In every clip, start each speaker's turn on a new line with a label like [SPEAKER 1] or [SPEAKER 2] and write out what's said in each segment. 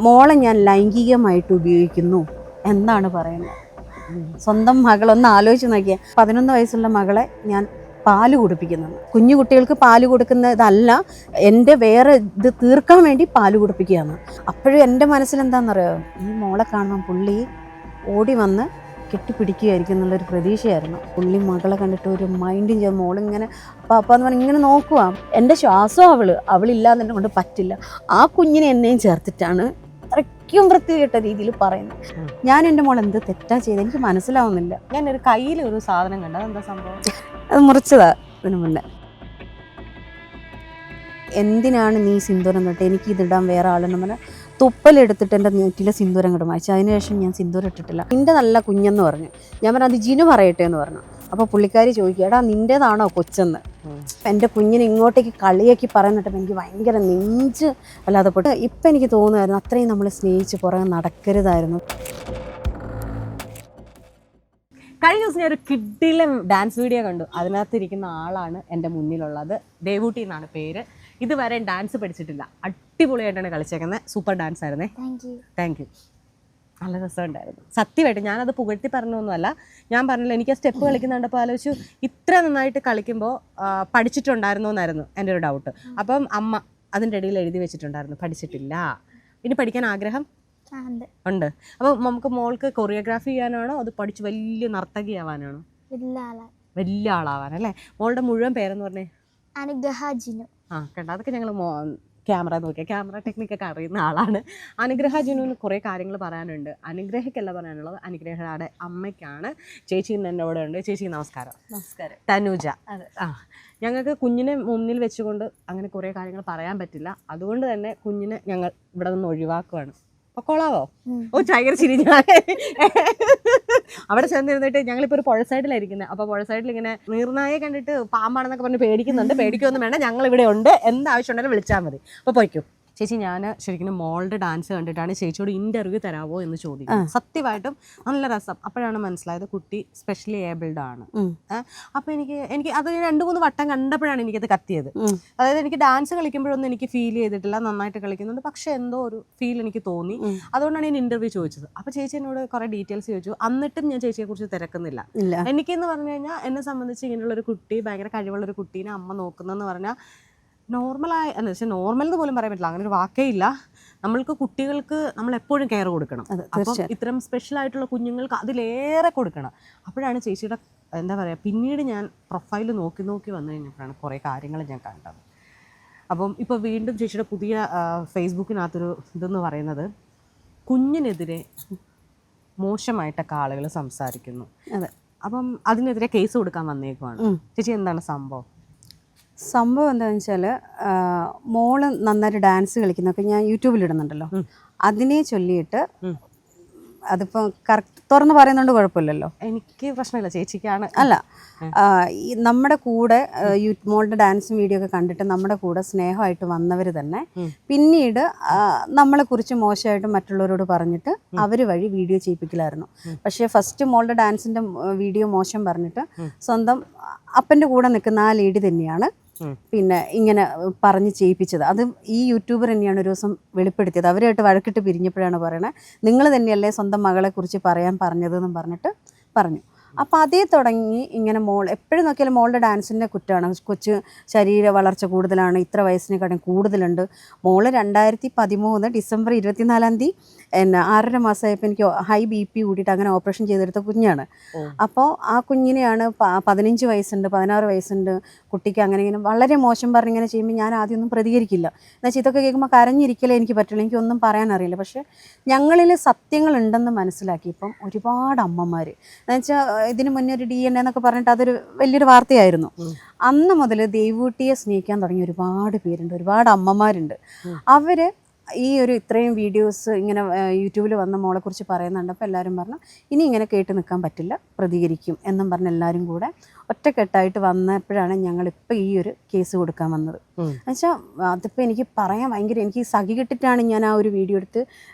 [SPEAKER 1] മോളെ ഞാൻ ലൈംഗികമായിട്ട് ഉപയോഗിക്കുന്നു എന്നാണ് പറയുന്നത്. സ്വന്തം മകളൊന്ന് ആലോചിച്ച് നോക്കിയാൽ 11 വയസ്സുള്ള മകളെ ഞാൻ പാല് കുടിപ്പിക്കുന്നുണ്ട്. കുഞ്ഞു കുട്ടികൾക്ക് പാല് കൊടുക്കുന്ന ഇതല്ല, എൻ്റെ വേറെ ഇത് തീർക്കാൻ വേണ്ടി പാല് കുടിപ്പിക്കുകയാണ്. അപ്പോഴും എൻ്റെ മനസ്സിലെന്താണെന്നറിയോ, ഈ മോളെ കാണുമ്പോൾ പുള്ളി ഓടി വന്ന് കെട്ടിപ്പിടിക്കുകയായിരിക്കും എന്നുള്ളൊരു പ്രതീക്ഷയായിരുന്നു. പുള്ളി മകളെ കണ്ടിട്ട് ഒരു മൈൻഡും ചെയ്യും. മോളിങ്ങനെ പാപ്പ എന്ന് പറഞ്ഞ് ഇങ്ങനെ നോക്കുക. എൻ്റെ ശ്വാസം അവളില്ലാതെ എന്നെ കൊണ്ട് പറ്റില്ല. ആ കുഞ്ഞിനെ എന്നെയും ചേർത്തിട്ടാണ് അത്രയ്ക്കും വൃത്തികെട്ട രീതിയിൽ പറയുന്നത്. ഞാൻ എൻ്റെ മോൾ എന്ത് തെറ്റാ ചെയ്ത് എനിക്ക് മനസ്സിലാവുന്നില്ല.
[SPEAKER 2] ഞാനൊരു കയ്യിൽ ഒരു സാധനം കണ്ടത്, അതെന്താ സംഭവം?
[SPEAKER 1] അത് മുറിച്ചതാ ഇതിനു മുന്നേ. എന്തിനാണ് നീ സിന്ദൂരം തൊട്ട് എനിക്ക് ഇതിടാൻ വേറെ ആളെന്ന് പറഞ്ഞാൽ തുപ്പലെടുത്തിട്ട് എൻ്റെ നെറ്റിലെ സിന്ദൂരം കിട്ടും വായിച്ചു. അതിനുശേഷം ഞാൻ സിന്ദൂരം ഇട്ടിട്ടില്ല. നിൻ്റെ നല്ല കുഞ്ഞെന്ന് പറഞ്ഞു. ഞാൻ പറഞ്ഞു അത് ജിനു പറയട്ടെ എന്ന് പറഞ്ഞു. അപ്പോൾ പുള്ളിക്കാരി ചോദിക്കുക, എടാ നിൻ്റേതാണോ കൊച്ചെന്ന്. എൻ്റെ കുഞ്ഞിനെ ഇങ്ങോട്ടേക്ക് കളിയാക്കി പറയുന്നിട്ടപ്പോൾ എനിക്ക് ഭയങ്കര നെഞ്ച് അല്ലാതെ പോട്ട്. ഇപ്പം എനിക്ക് തോന്നുമായിരുന്നു അത്രയും നമ്മൾ സ്നേഹിച്ച് പുറകെ നടക്കരുതായിരുന്നു.
[SPEAKER 2] കഴിഞ്ഞ ദിവസം ഞാൻ ഒരു കിഡിലും ഡാൻസ് വീഡിയോ കണ്ടു. അതിനകത്തിരിക്കുന്ന ആളാണ് എൻ്റെ മുന്നിലുള്ളത്. ദേവൂട്ടി എന്നാണ് പേര്. ഇതുവരെ ഡാൻസ് പഠിച്ചിട്ടില്ല. അടിപൊളിയായിട്ടാണ് കളിച്ചേക്കുന്നത്. സൂപ്പർ ഡാൻസ് ആയിരുന്നേ. Thank you. നല്ല രസമുണ്ടായിരുന്നു സത്യമായിട്ട്. ഞാനത് പുകഴ്ത്തി പറഞ്ഞൊന്നുമല്ല. ഞാൻ പറഞ്ഞില്ല, എനിക്ക് ആ സ്റ്റെപ്പ് കളിക്കുന്നുണ്ടപ്പോൾ ആലോചിച്ചു ഇത്ര നന്നായിട്ട് കളിക്കുമ്പോൾ പഠിച്ചിട്ടുണ്ടായിരുന്നോ എന്നായിരുന്നു എൻ്റെ ഒരു ഡൗട്ട്. അപ്പം അമ്മ അതിൻ്റെ ഇടയിൽ എഴുതി വെച്ചിട്ടുണ്ടായിരുന്നു പഠിച്ചിട്ടില്ല. ഇനി പഠിക്കാൻ ആഗ്രഹം ഉണ്ട്. അപ്പോൾ നമുക്ക് മോൾക്ക് കൊറിയോഗ്രാഫി ചെയ്യാനാണോ അത് പഠിച്ച് വലിയ നർത്തകിയാവാനാണോ? വലിയ ആളാവാനല്ലേ. മോളുടെ മുഴുവൻ പേരെന്ന് പറഞ്ഞേ?
[SPEAKER 3] അനുഗ്രഹ ജിനു.
[SPEAKER 2] കണ്ട, അതൊക്കെ ഞങ്ങൾ ക്യാമറ നോക്കിയാൽ ക്യാമറ ടെക്നിക്കൊക്കെ അറിയുന്ന ആളാണ്. അനുഗ്രഹ ജിനുവിന് കുറേ കാര്യങ്ങൾ പറയാനുണ്ട്. അനുഗ്രഹയ്ക്കല്ല പറയാനുള്ളത്, അനുഗ്രഹയുടെ അമ്മയ്ക്കാണ്. ചേച്ചി എന്നോട് ഉണ്ട്. ചേച്ചി നമസ്കാരം.
[SPEAKER 1] നമസ്കാരം.
[SPEAKER 2] തനുജ. ഞങ്ങൾക്ക് കുഞ്ഞിനെ മുന്നിൽ വെച്ചുകൊണ്ട് അങ്ങനെ കുറേ കാര്യങ്ങൾ പറയാൻ പറ്റില്ല. അതുകൊണ്ട് തന്നെ കുഞ്ഞിനെ ഞങ്ങൾ ഇവിടെ നിന്ന് ഒഴിവാക്കുവാണ്. പൊക്കോളാവോ? ഓ ഭയങ്കര ചിരി. ഞാൻ അവിടെ ചെന്നിരുന്നിട്ട് ഞങ്ങളിപ്പോൾ ഒരു പുഴ സൈഡിലായിരിക്കുന്നത്. അപ്പോൾ പുഴ സൈഡിൽ ഇങ്ങനെ നീർനായെ കണ്ടിട്ട് പാമ്പാണെന്നൊക്കെ പറഞ്ഞ് പേടിക്കുന്നുണ്ട്. പേടിക്കൊന്നും വേണ്ട, ഞങ്ങളിവിടെ ഉണ്ട്, എന്താവശ്യം ഉണ്ടെങ്കിലും വിളിച്ചാൽ മതി. അപ്പോൾ പോയിക്കും. ചേച്ചി, ഞാൻ ശരിക്കും മോളുടെ ഡാൻസ് കണ്ടിട്ടാണ് ചേച്ചിയോട് ഇൻ്റർവ്യൂ തരാമോ എന്ന് ചോദിക്കും. സത്യമായിട്ടും നല്ല രസം. അപ്പോഴാണ് മനസ്സിലായത് കുട്ടി സ്പെഷ്യലി ഏബിൾഡ് ആണ്. അപ്പോൾ എനിക്ക് അത് 2-3 വട്ടം കണ്ടപ്പോഴാണ് എനിക്കത് കത്തിയത്. അതായത് എനിക്ക് ഡാൻസ് കളിക്കുമ്പോഴൊന്നും എനിക്ക് ഫീൽ ചെയ്തിട്ടില്ല, നന്നായിട്ട് കളിക്കുന്നുണ്ട്. പക്ഷെ എന്തോ ഒരു ഫീൽ എനിക്ക് തോന്നി. അതുകൊണ്ടാണ് ഞാൻ ഇൻ്റർവ്യൂ ചോദിച്ചത്. അപ്പോൾ ചേച്ചി എന്നോട് കുറേ ഡീറ്റെയിൽസ് ചോദിച്ചു. എന്നിട്ടും ഞാൻ ചേച്ചിയെക്കുറിച്ച് തിരക്കുന്നില്ല. എനിക്കെന്ന് പറഞ്ഞു കഴിഞ്ഞാൽ എന്നെ സംബന്ധിച്ച് ഇങ്ങനെയുള്ളൊരു കുട്ടി, ഭയങ്കര കഴിവുള്ളൊരു കുട്ടീനെ അമ്മ നോക്കുന്നതെന്ന് പറഞ്ഞാൽ നോർമലായി എന്ന് വെച്ചാൽ നോർമൽ എന്ന് പോലും പറയാൻ പറ്റില്ല, അങ്ങനെ ഒരു വാക്കേ ഇല്ല. നമ്മൾക്ക് കുട്ടികൾക്ക് നമ്മൾ എപ്പോഴും കെയർ കൊടുക്കണം. അപ്പം ഇത്തരം സ്പെഷ്യൽ ആയിട്ടുള്ള കുഞ്ഞുങ്ങൾക്ക് അതിലേറെ കൊടുക്കണം. അപ്പോഴാണ് ചേച്ചിയുടെ എന്താ പറയുക, പിന്നീട് ഞാൻ പ്രൊഫൈൽ നോക്കി വന്നു കഴിഞ്ഞപ്പോഴാണ് കുറേ കാര്യങ്ങൾ ഞാൻ കണ്ടത്. അപ്പം ഇപ്പോൾ വീണ്ടും ചേച്ചിയുടെ പുതിയ ഫേസ്ബുക്കിനകത്തൊരു ഇതെന്ന് പറയുന്നത് കുഞ്ഞിനെതിരെ മോശമായിട്ടൊക്കെ ആളുകൾ സംസാരിക്കുന്നു. അപ്പം അതിനെതിരെ കേസ് കൊടുക്കാൻ വന്നേക്കുവാണ്. ചേച്ചി, എന്താണ് സംഭവം
[SPEAKER 1] എന്താണെന്ന് വെച്ചാൽ, മോള് നന്നായിട്ട് ഡാൻസ് കളിക്കുന്നതൊക്കെ ഞാൻ യൂട്യൂബിലിടുന്നുണ്ടല്ലോ. അതിനെ ചൊല്ലിയിട്ട് അതിപ്പോൾ കറക്റ്റ് തുറന്ന് പറയുന്നതുകൊണ്ട് കുഴപ്പമില്ലല്ലോ.
[SPEAKER 2] എനിക്ക് പ്രശ്നമില്ല, ചേച്ചിക്കാണ്.
[SPEAKER 1] അല്ല, ഈ നമ്മുടെ കൂടെ മോളുടെ ഡാൻസും വീഡിയോ ഒക്കെ കണ്ടിട്ട് നമ്മുടെ കൂടെ സ്നേഹമായിട്ട് വന്നവർ തന്നെ പിന്നീട് നമ്മളെക്കുറിച്ച് മോശമായിട്ട് മറ്റുള്ളവരോട് പറഞ്ഞിട്ട് അവർ വഴി വീഡിയോ ചെയ്യിപ്പിക്കലായിരുന്നു. പക്ഷേ ഫസ്റ്റ് മോളുടെ ഡാൻസിൻ്റെ വീഡിയോ മോശം പറഞ്ഞിട്ട് സ്വന്തം അപ്പൻ്റെ കൂടെ നിൽക്കുന്ന ആ ലേഡി തന്നെയാണ് പിന്നെ ഇങ്ങനെ പറഞ്ഞ് ചെയ്യിപ്പിച്ചത്. അത് ഈ യൂട്യൂബർ തന്നെയാണ് ഒരു ദിവസം വെളിപ്പെടുത്തിയത്. അവരായിട്ട് വഴക്കിട്ട് പിരിഞ്ഞപ്പോഴാണ് പറയണത്, നിങ്ങൾ തന്നെയല്ലേ സ്വന്തം മകളെക്കുറിച്ച് പറയാൻ പറഞ്ഞതെന്നും പറഞ്ഞിട്ട് പറഞ്ഞു. അപ്പോൾ അതേ തുടങ്ങി ഇങ്ങനെ എപ്പോഴും നോക്കിയാലും മോളുടെ ഡാൻസിൻ്റെ കുറ്റമാണ്. കൊച്ചു ശരീര വളർച്ച കൂടുതലാണ്, ഇത്ര വയസ്സിനെക്കാട്ടും കൂടുതലുണ്ട്. മോള് 2013 ഡിസംബർ 24 6.5 മാസമായപ്പോൾ എനിക്ക് ഹൈ BP കൂടിയിട്ട് അങ്ങനെ ഓപ്പറേഷൻ ചെയ്തെടുത്ത കുഞ്ഞാണ്. അപ്പോൾ ആ കുഞ്ഞിനെയാണ് 15 വയസ്സുണ്ട്, 16 വയസ്സുണ്ട് കുട്ടിക്ക് അങ്ങനെ ഇങ്ങനെ വളരെ മോശം പറഞ്ഞിങ്ങനെ ചെയ്യുമ്പോൾ ഞാൻ ആദ്യമൊന്നും പ്രതികരിക്കില്ല. എന്നുവെച്ചാൽ ഇതൊക്കെ കേൾക്കുമ്പോൾ കരഞ്ഞിരിക്കലേ എനിക്ക് പറ്റുള്ളൂ, എനിക്കൊന്നും പറയാൻ അറിയില്ല. പക്ഷേ ഞങ്ങളിൽ സത്യങ്ങളുണ്ടെന്ന് മനസ്സിലാക്കിയപ്പം ഒരുപാട് അമ്മമാർ, എന്നുവെച്ചാൽ ഇതിന് മുന്നേ ഒരു DNA എന്നൊക്കെ പറഞ്ഞിട്ട് അതൊരു വലിയൊരു വാർത്തയായിരുന്നു. അന്ന് മുതൽ ദേവൂട്ടിയെ സ്നേഹിക്കാൻ തുടങ്ങിയ ഒരുപാട് പേരുണ്ട്, ഒരുപാട് അമ്മമാരുണ്ട്. അവർ ഈ ഒരു ഇത്രയും വീഡിയോസ് ഇങ്ങനെ യൂട്യൂബിൽ വന്ന മോളെക്കുറിച്ച് പറയുന്നുണ്ട്. അപ്പോൾ എല്ലാവരും പറഞ്ഞു ഇനി ഇങ്ങനെ കേട്ട് നിൽക്കാൻ പറ്റില്ല, പ്രതികരിക്കും എന്നും പറഞ്ഞ് എല്ലാവരും കൂടെ ഒറ്റക്കെട്ടായിട്ട് വന്നപ്പോഴാണ് ഞങ്ങളിപ്പോൾ ഈ ഒരു കേസ് കൊടുക്കാൻ വന്നത്. എന്നുവെച്ചാൽ അതിപ്പോൾ എനിക്ക് പറയാൻ ഭയങ്കര, എനിക്ക് സഖി കെട്ടിട്ടാണ് ഞാൻ ആ ഒരു വീഡിയോ എടുത്ത്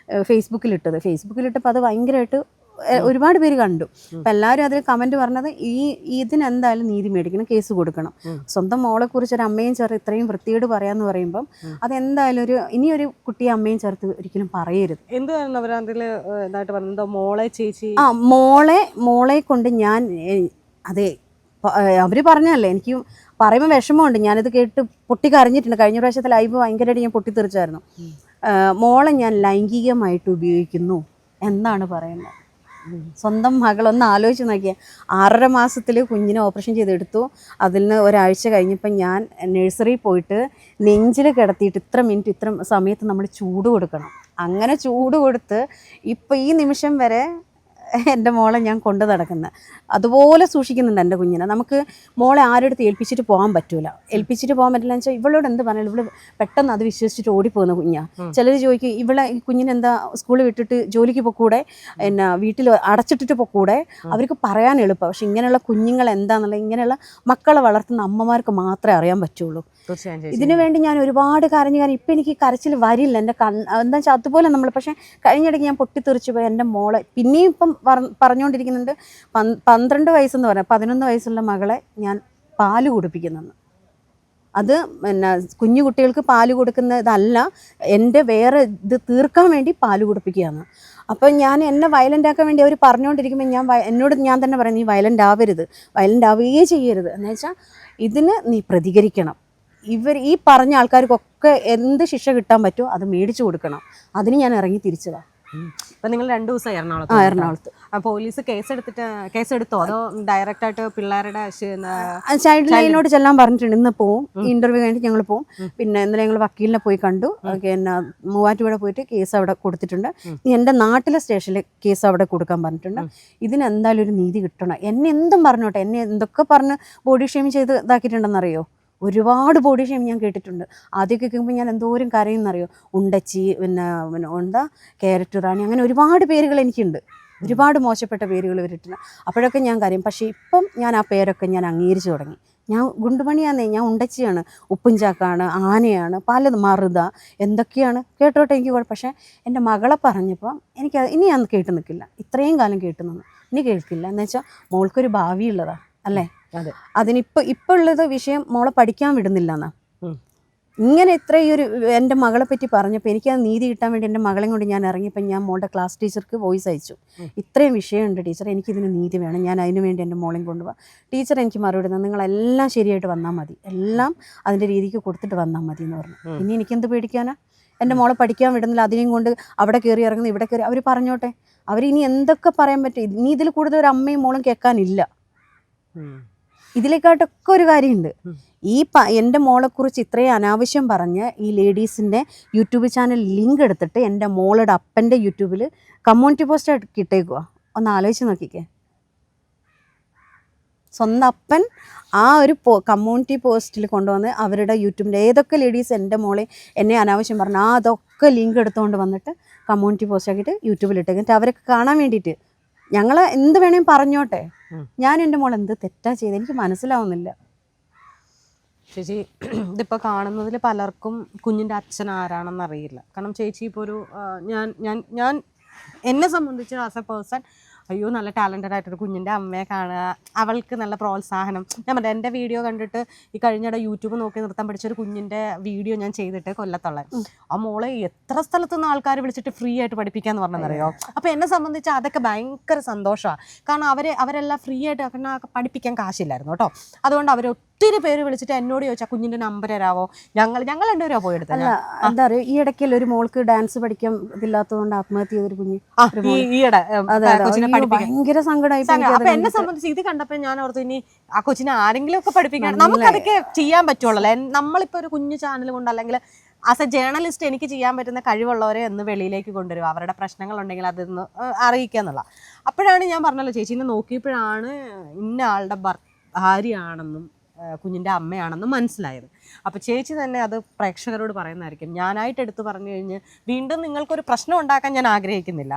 [SPEAKER 1] ഫേസ്ബുക്കിലിട്ടത്. ഫേസ്ബുക്കിലിട്ടപ്പോൾ അത് ഭയങ്കരമായിട്ട് ഒരുപാട് പേര് കണ്ടു. അപ്പം എല്ലാവരും അതിൽ കമൻറ്റ് പറഞ്ഞത് ഇതിനെന്തായാലും നീതി മേടിക്കണം, കേസ് കൊടുക്കണം. സ്വന്തം മോളെക്കുറിച്ച് ഒരു അമ്മയും ചേർത്ത് ഇത്രയും വൃത്തിയോട് പറയാന്ന് പറയുമ്പം അതെന്തായാലും ഇനിയൊരു കുട്ടിയെ അമ്മയും ചേർത്ത് ഒരിക്കലും പറയരുത്.
[SPEAKER 2] എന്തുവായിരുന്നു അവരതിൽ ഇതായിട്ട് പറഞ്ഞത്? മോളെ ചേച്ചി
[SPEAKER 1] മോളെ കൊണ്ട് ഞാൻ അതെ അവർ പറഞ്ഞല്ലേ, എനിക്ക് പറയുമ്പോൾ വിഷമമുണ്ട്. ഞാനിത് കേട്ട് പൊട്ടിക്കരഞ്ഞിട്ടുണ്ട്. കഴിഞ്ഞ പ്രാവശ്യത്തെ ലൈവ് ഭയങ്കരമായിട്ട് ഞാൻ പൊട്ടിത്തെറിച്ചായിരുന്നു. മോളെ ഞാൻ ലൈംഗികമായിട്ട് ഉപയോഗിക്കുന്നു എന്നാണ് പറയുന്നത്. സ്വന്തം മകളൊന്ന് ആലോചിച്ച് നോക്കിയാൽ 6.5 മാസത്തിൽ കുഞ്ഞിനെ ഓപ്പറേഷൻ ചെയ്തെടുത്തു. അതിൽ നിന്ന് ഒരാഴ്ച കഴിഞ്ഞപ്പോൾ ഞാൻ നഴ്സറിയിൽ പോയിട്ട് നെഞ്ചിൽ കിടത്തിയിട്ട് ഇത്ര മിനിറ്റ് ഇത്ര സമയത്ത് നമ്മൾ ചൂട് കൊടുക്കണം. അങ്ങനെ ചൂട് കൊടുത്ത് ഇപ്പോൾ ഈ നിമിഷം വരെ എൻ്റെ മോളെ ഞാൻ കൊണ്ടു നടക്കുന്നത്. അതുപോലെ സൂക്ഷിക്കുന്നുണ്ട് എൻ്റെ കുഞ്ഞിനെ. നമുക്ക് മോളെ ആരെടുത്ത് ഏൽപ്പിച്ചിട്ട് പോകാൻ പറ്റില്ല. ഏൽപ്പിച്ചിട്ട് പോകാൻ പറ്റില്ല എന്ന് വെച്ചാൽ ഇവളോട് എന്ത് പറഞ്ഞാലും ഇവള് പെട്ടെന്ന് അത് വിശ്വസിച്ചിട്ട് ഓടിപ്പോകുന്ന കുഞ്ഞാണ്. ചിലർ ചോദിക്കും ഈ കുഞ്ഞിനെ എന്താ സ്കൂളിൽ വിട്ടിട്ട് ജോലിക്ക് പോക്കൂടെ, എന്നാ വീട്ടിൽ അടച്ചിട്ടിട്ട് പോക്കൂടെ. അവർക്ക് പറയാൻ എളുപ്പം. പക്ഷെ ഇങ്ങനെയുള്ള കുഞ്ഞുങ്ങൾ എന്താണെന്നുള്ള ഇങ്ങനെയുള്ള മക്കളെ വളർത്തുന്ന അമ്മമാർക്ക് മാത്രമേ അറിയാൻ പറ്റുള്ളൂ. ഇതിനു വേണ്ടി ഞാൻ ഒരുപാട് കരഞ്ഞു. ഇപ്പം എനിക്ക് കരച്ചിൽ വരില്ല. എൻ്റെ എന്താ വെച്ചാൽ അതുപോലെ നമ്മൾ. പക്ഷേ കഴിഞ്ഞിടയ്ക്ക് ഞാൻ പൊട്ടിത്തെറിച്ചു പോയി. എൻ്റെ മോളെ പിന്നെയും ഇപ്പം പറഞ്ഞുകൊണ്ടിരിക്കുന്നുണ്ട്. 12 വയസ്സെന്ന് പറഞ്ഞാൽ 11 വയസ്സുള്ള മകളെ ഞാൻ പാല് കുടിപ്പിക്കുന്നെന്ന്. അത് പിന്നെ കുഞ്ഞു കുട്ടികൾക്ക് പാല് കൊടുക്കുന്നതല്ല, എൻ്റെ വേറെ ഇത് തീർക്കാൻ വേണ്ടി പാല് കുടിപ്പിക്കുകയാണ്. അപ്പോൾ എന്നെ വയലൻ്റ് ആക്കാൻ വേണ്ടി അവർ പറഞ്ഞുകൊണ്ടിരിക്കുമ്പോൾ എന്നോട് ഞാൻ തന്നെ പറയും, നീ വയലൻ്റ് ആവരുത്, വയലൻ്റ് ആവുകയേ ചെയ്യരുത്. എന്ന് വെച്ചാൽ ഇതിന് നീ പ്രതികരിക്കണം. ഈ പറഞ്ഞ ആൾക്കാർക്കൊക്കെ എന്ത് ശിക്ഷ കിട്ടാൻ പറ്റുമോ അത് മേടിച്ചു കൊടുക്കണം. അതിന് ഞാൻ ഇറങ്ങി തിരിച്ചതാണ്.
[SPEAKER 2] അപ്പം നിങ്ങൾ 2 ദിവസമായി
[SPEAKER 1] എറണാകുളത്ത്.
[SPEAKER 2] പോലീസ് കേസെടുത്തോ അതോ ഡയറക്റ്റ് ആയിട്ട് പിള്ളേരുടെ
[SPEAKER 1] ചൈൽഡ് ലൈനിനോട് ചെല്ലാൻ പറഞ്ഞിട്ടുണ്ട്. ഇന്ന് പോവും, ഇന്റർവ്യൂ കഴിഞ്ഞിട്ട് ഞങ്ങൾ പോവും. പിന്നെ ഇന്നലെ ഞങ്ങൾ വക്കീലിനെ പോയി കണ്ടു. പിന്നെ മൂവാറ്റുപുഴ പോയിട്ട് കേസ് അവിടെ കൊടുത്തിട്ടുണ്ട്. എൻ്റെ നാട്ടിലെ സ്റ്റേഷനിൽ കേസ് അവിടെ കൊടുക്കാൻ പറഞ്ഞിട്ടുണ്ട്. ഇതിനെന്തായാലും ഒരു നീതി കിട്ടണം. എന്നെ എന്തും പറഞ്ഞോട്ടെ, എന്നെ എന്തൊക്കെ പറഞ്ഞ് ബോഡി ഷെയിം ചെയ്ത് ഇതാക്കിയിട്ടുണ്ടെന്നറിയോ? ഒരുപാട് ബോഡി ഷെയിം ഞാൻ കേട്ടിട്ടുണ്ട്. ആദ്യമൊക്കെ കേൾക്കുമ്പോൾ ഞാൻ എന്തോരം കരയുമെന്നറിയോ? ഉണ്ടച്ചി, പിന്നെ എന്താ ക്യാരറ്റ് റാണി, അങ്ങനെ ഒരുപാട് പേരുകൾ എനിക്കുണ്ട്. ഒരുപാട് മോശപ്പെട്ട പേരുകൾ വരിട്ടില്ല. അപ്പോഴൊക്കെ ഞാൻ കരയും. പക്ഷേ ഇപ്പം ഞാൻ ആ പേരൊക്കെ ഞാൻ അംഗീകരിച്ചു തുടങ്ങി. ഞാൻ ഗുണ്ടുമണിയാന്നേ, ഞാൻ ഉണ്ടച്ചിയാണ്, ഉപ്പുംചാക്കാണ്, ആനയാണ്, പലത് മറുത എന്തൊക്കെയാണ് കേട്ടോട്ടെ, എനിക്ക് കുഴപ്പം. പക്ഷേ എൻ്റെ മകളെ പറഞ്ഞപ്പോൾ ഇനി ഞാൻ കേട്ട് നിൽക്കില്ല. ഇത്രയും കാലം കേട്ട് നിന്ന് ഇനി കേൾക്കില്ല. എന്ന് വെച്ചാൽ മോൾക്കൊരു ഭാവിയുള്ളതാണ് അല്ലേ? ഇപ്പം ഉള്ളത് വിഷയം മോളെ പഠിക്കാൻ വിടുന്നില്ല എന്നാ. ഇങ്ങനെ ഇത്രയൊരു എൻ്റെ മകളെ പറ്റി പറഞ്ഞപ്പോൾ എനിക്കത് നീതി കിട്ടാൻ വേണ്ടി എൻ്റെ മകളെയും കൊണ്ട് ഞാൻ ഇറങ്ങിയപ്പോൾ ഞാൻ മോളുടെ ക്ലാസ് ടീച്ചർക്ക് വോയിസ് അയച്ചു. ഇത്രയും വിഷയമുണ്ട് ടീച്ചർ, എനിക്കിതിന് നീതി വേണം, ഞാൻ അതിന് വേണ്ടി എൻ്റെ മോളെയും കൊണ്ടുപോകാം. ടീച്ചർ എനിക്ക് മറുപടി തന്നു, നിങ്ങളെല്ലാം ശരിയായിട്ട് വന്നാൽ മതി, എല്ലാം അതിൻ്റെ രീതിക്ക് കൊടുത്തിട്ട് വന്നാൽ മതി എന്ന് പറഞ്ഞു. ഇനി എനിക്കെന്ത് പേടിക്കാനാ? എൻ്റെ മോളെ പഠിക്കാൻ വിടുന്നില്ല, അതിനെയും കൊണ്ട് അവിടെ കയറി ഇറങ്ങുന്നു, ഇവിടെ കയറി. അവർ പറഞ്ഞോട്ടെ, അവരിനി എന്തൊക്കെ പറയാൻ പറ്റും? ഇനി ഇതിൽ കൂടുതൽ ഒരു അമ്മയും മോളും കേൾക്കാനില്ല. ഇതിലേക്കായിട്ടൊക്കെ ഒരു കാര്യമുണ്ട്. എൻ്റെ മോളെക്കുറിച്ച് ഇത്രയും അനാവശ്യം പറഞ്ഞ് ഈ ലേഡീസിൻ്റെ യൂട്യൂബ് ചാനൽ ലിങ്ക് എടുത്തിട്ട് എൻ്റെ മോളുടെ അപ്പൻ്റെ യൂട്യൂബിൽ കമ്മ്യൂണിറ്റി പോസ്റ്റ് കിട്ടേക്കുക. ഒന്ന് ആലോചിച്ച് നോക്കിക്കേ. സ്വന്തം അപ്പൻ ആ ഒരു കമ്മ്യൂണിറ്റി പോസ്റ്റിൽ കൊണ്ടുവന്ന് അവരുടെ യൂട്യൂബിൻ്റെ ഏതൊക്കെ ലേഡീസ് എൻ്റെ മോളെ എന്നെ അനാവശ്യം പറഞ്ഞു അതൊക്കെ ലിങ്ക് എടുത്തുകൊണ്ട് വന്നിട്ട് കമ്മ്യൂണിറ്റി പോസ്റ്റ് ആക്കിയിട്ട് യൂട്യൂബിലിട്ട് എന്നിട്ട് അവരൊക്കെ കാണാൻ വേണ്ടിയിട്ട് ഞങ്ങൾ എന്ത് വേണേലും പറഞ്ഞോട്ടെ. ഞാൻ എൻ്റെ മോൾ എന്ത് തെറ്റാ ചെയ്ത് എനിക്ക് മനസ്സിലാവുന്നില്ല.
[SPEAKER 2] ചേച്ചി ഇതിപ്പോൾ കാണുന്നതിൽ പലർക്കും കുഞ്ഞിൻ്റെ അച്ഛൻ ആരാണെന്ന് അറിയില്ല. കാരണം ചേച്ചി ഇപ്പോൾ ഒരു ഞാൻ എന്നെ സംബന്ധിച്ച് ആസ് എ പേഴ്സൺ അയ്യോ നല്ല ടാലൻറ്റഡ് ആയിട്ടൊരു കുഞ്ഞിൻ്റെ അമ്മയെ കാണുക, അവൾക്ക് നല്ല പ്രോത്സാഹനം. ഞാൻ പറയാം, എൻ്റെ വീഡിയോ കണ്ടിട്ട് ഈ കഴിഞ്ഞിടെ യൂട്യൂബ് നോക്കി നൃത്തം പഠിച്ചൊരു കുഞ്ഞിൻ്റെ വീഡിയോ ഞാൻ ചെയ്തിട്ട് കൊല്ലത്തുള്ള ആ മോളെ എത്ര സ്ഥലത്തുനിന്ന് ആൾക്കാർ വിളിച്ചിട്ട് ഫ്രീ ആയിട്ട് പഠിപ്പിക്കാന്ന് പറഞ്ഞതറിയോ. അപ്പോൾ എന്നെ സംബന്ധിച്ച് അതൊക്കെ ഭയങ്കര സന്തോഷമാണ്. കാരണം അവരെല്ലാം ഫ്രീ ആയിട്ട് പഠിപ്പിക്കാൻ കാശില്ലായിരുന്നു കേട്ടോ. അതുകൊണ്ട് അവർ ഒത്തിരി പേര് വിളിച്ചിട്ട് എന്നോട് ചോദിച്ചാൽ കുഞ്ഞിൻ്റെ നമ്പർ തരാവോ, ഞങ്ങൾ 2 രൂപ പോയി എടുത്തല്ല.
[SPEAKER 1] എന്താ പറയുക, ഈ ഇടയ്ക്കൽ ഒരു മോൾക്ക് ഡാൻസ് പഠിക്കാൻ ഇതില്ലാത്തതുകൊണ്ട് ആത്മഹത്യ ചെയ്തൊരു കുഞ്ഞ്
[SPEAKER 2] ഈയിടെ
[SPEAKER 1] ഭയങ്കര സങ്കടമായി.
[SPEAKER 2] അപ്പൊ എന്നെ സംബന്ധിച്ച് ഇത് കണ്ടപ്പോ ഞാൻ ഓർത്തു, ഇനി ആ കൊച്ചിനെ ആരെങ്കിലും ഒക്കെ പഠിപ്പിക്കണം. നമുക്ക് അതൊക്കെ ചെയ്യാൻ പറ്റുള്ളൂ. നമ്മളിപ്പോ ഒരു കുഞ്ഞു ചാനൽ കൊണ്ട് അല്ലെങ്കിൽ ആസ് എ ജേർണലിസ്റ്റ് എനിക്ക് ചെയ്യാൻ പറ്റുന്ന കഴിവുള്ളവരെ ഒന്ന് വെളിയിലേക്ക് കൊണ്ടുവരും. അവരുടെ പ്രശ്നങ്ങളുണ്ടെങ്കിൽ അതൊന്ന് അറിയിക്കുക എന്നുള്ള. അപ്പോഴാണ് ഞാൻ പറഞ്ഞല്ലോ, ചേച്ചീനെ നോക്കിയപ്പോഴാണ് ഇന്ന ആളുടെ ഭാര്യയാണെന്നും കുഞ്ഞിൻ്റെ അമ്മയാണെന്നും മനസ്സിലായത്. അപ്പോൾ ചേച്ചി തന്നെ അത് പ്രേക്ഷകരോട് പറയുന്നതായിരിക്കും. ഞാനായിട്ട് എടുത്ത് പറഞ്ഞു കഴിഞ്ഞ് വീണ്ടും നിങ്ങൾക്കൊരു പ്രശ്നം ഉണ്ടാക്കാൻ ഞാൻ ആഗ്രഹിക്കുന്നില്ല,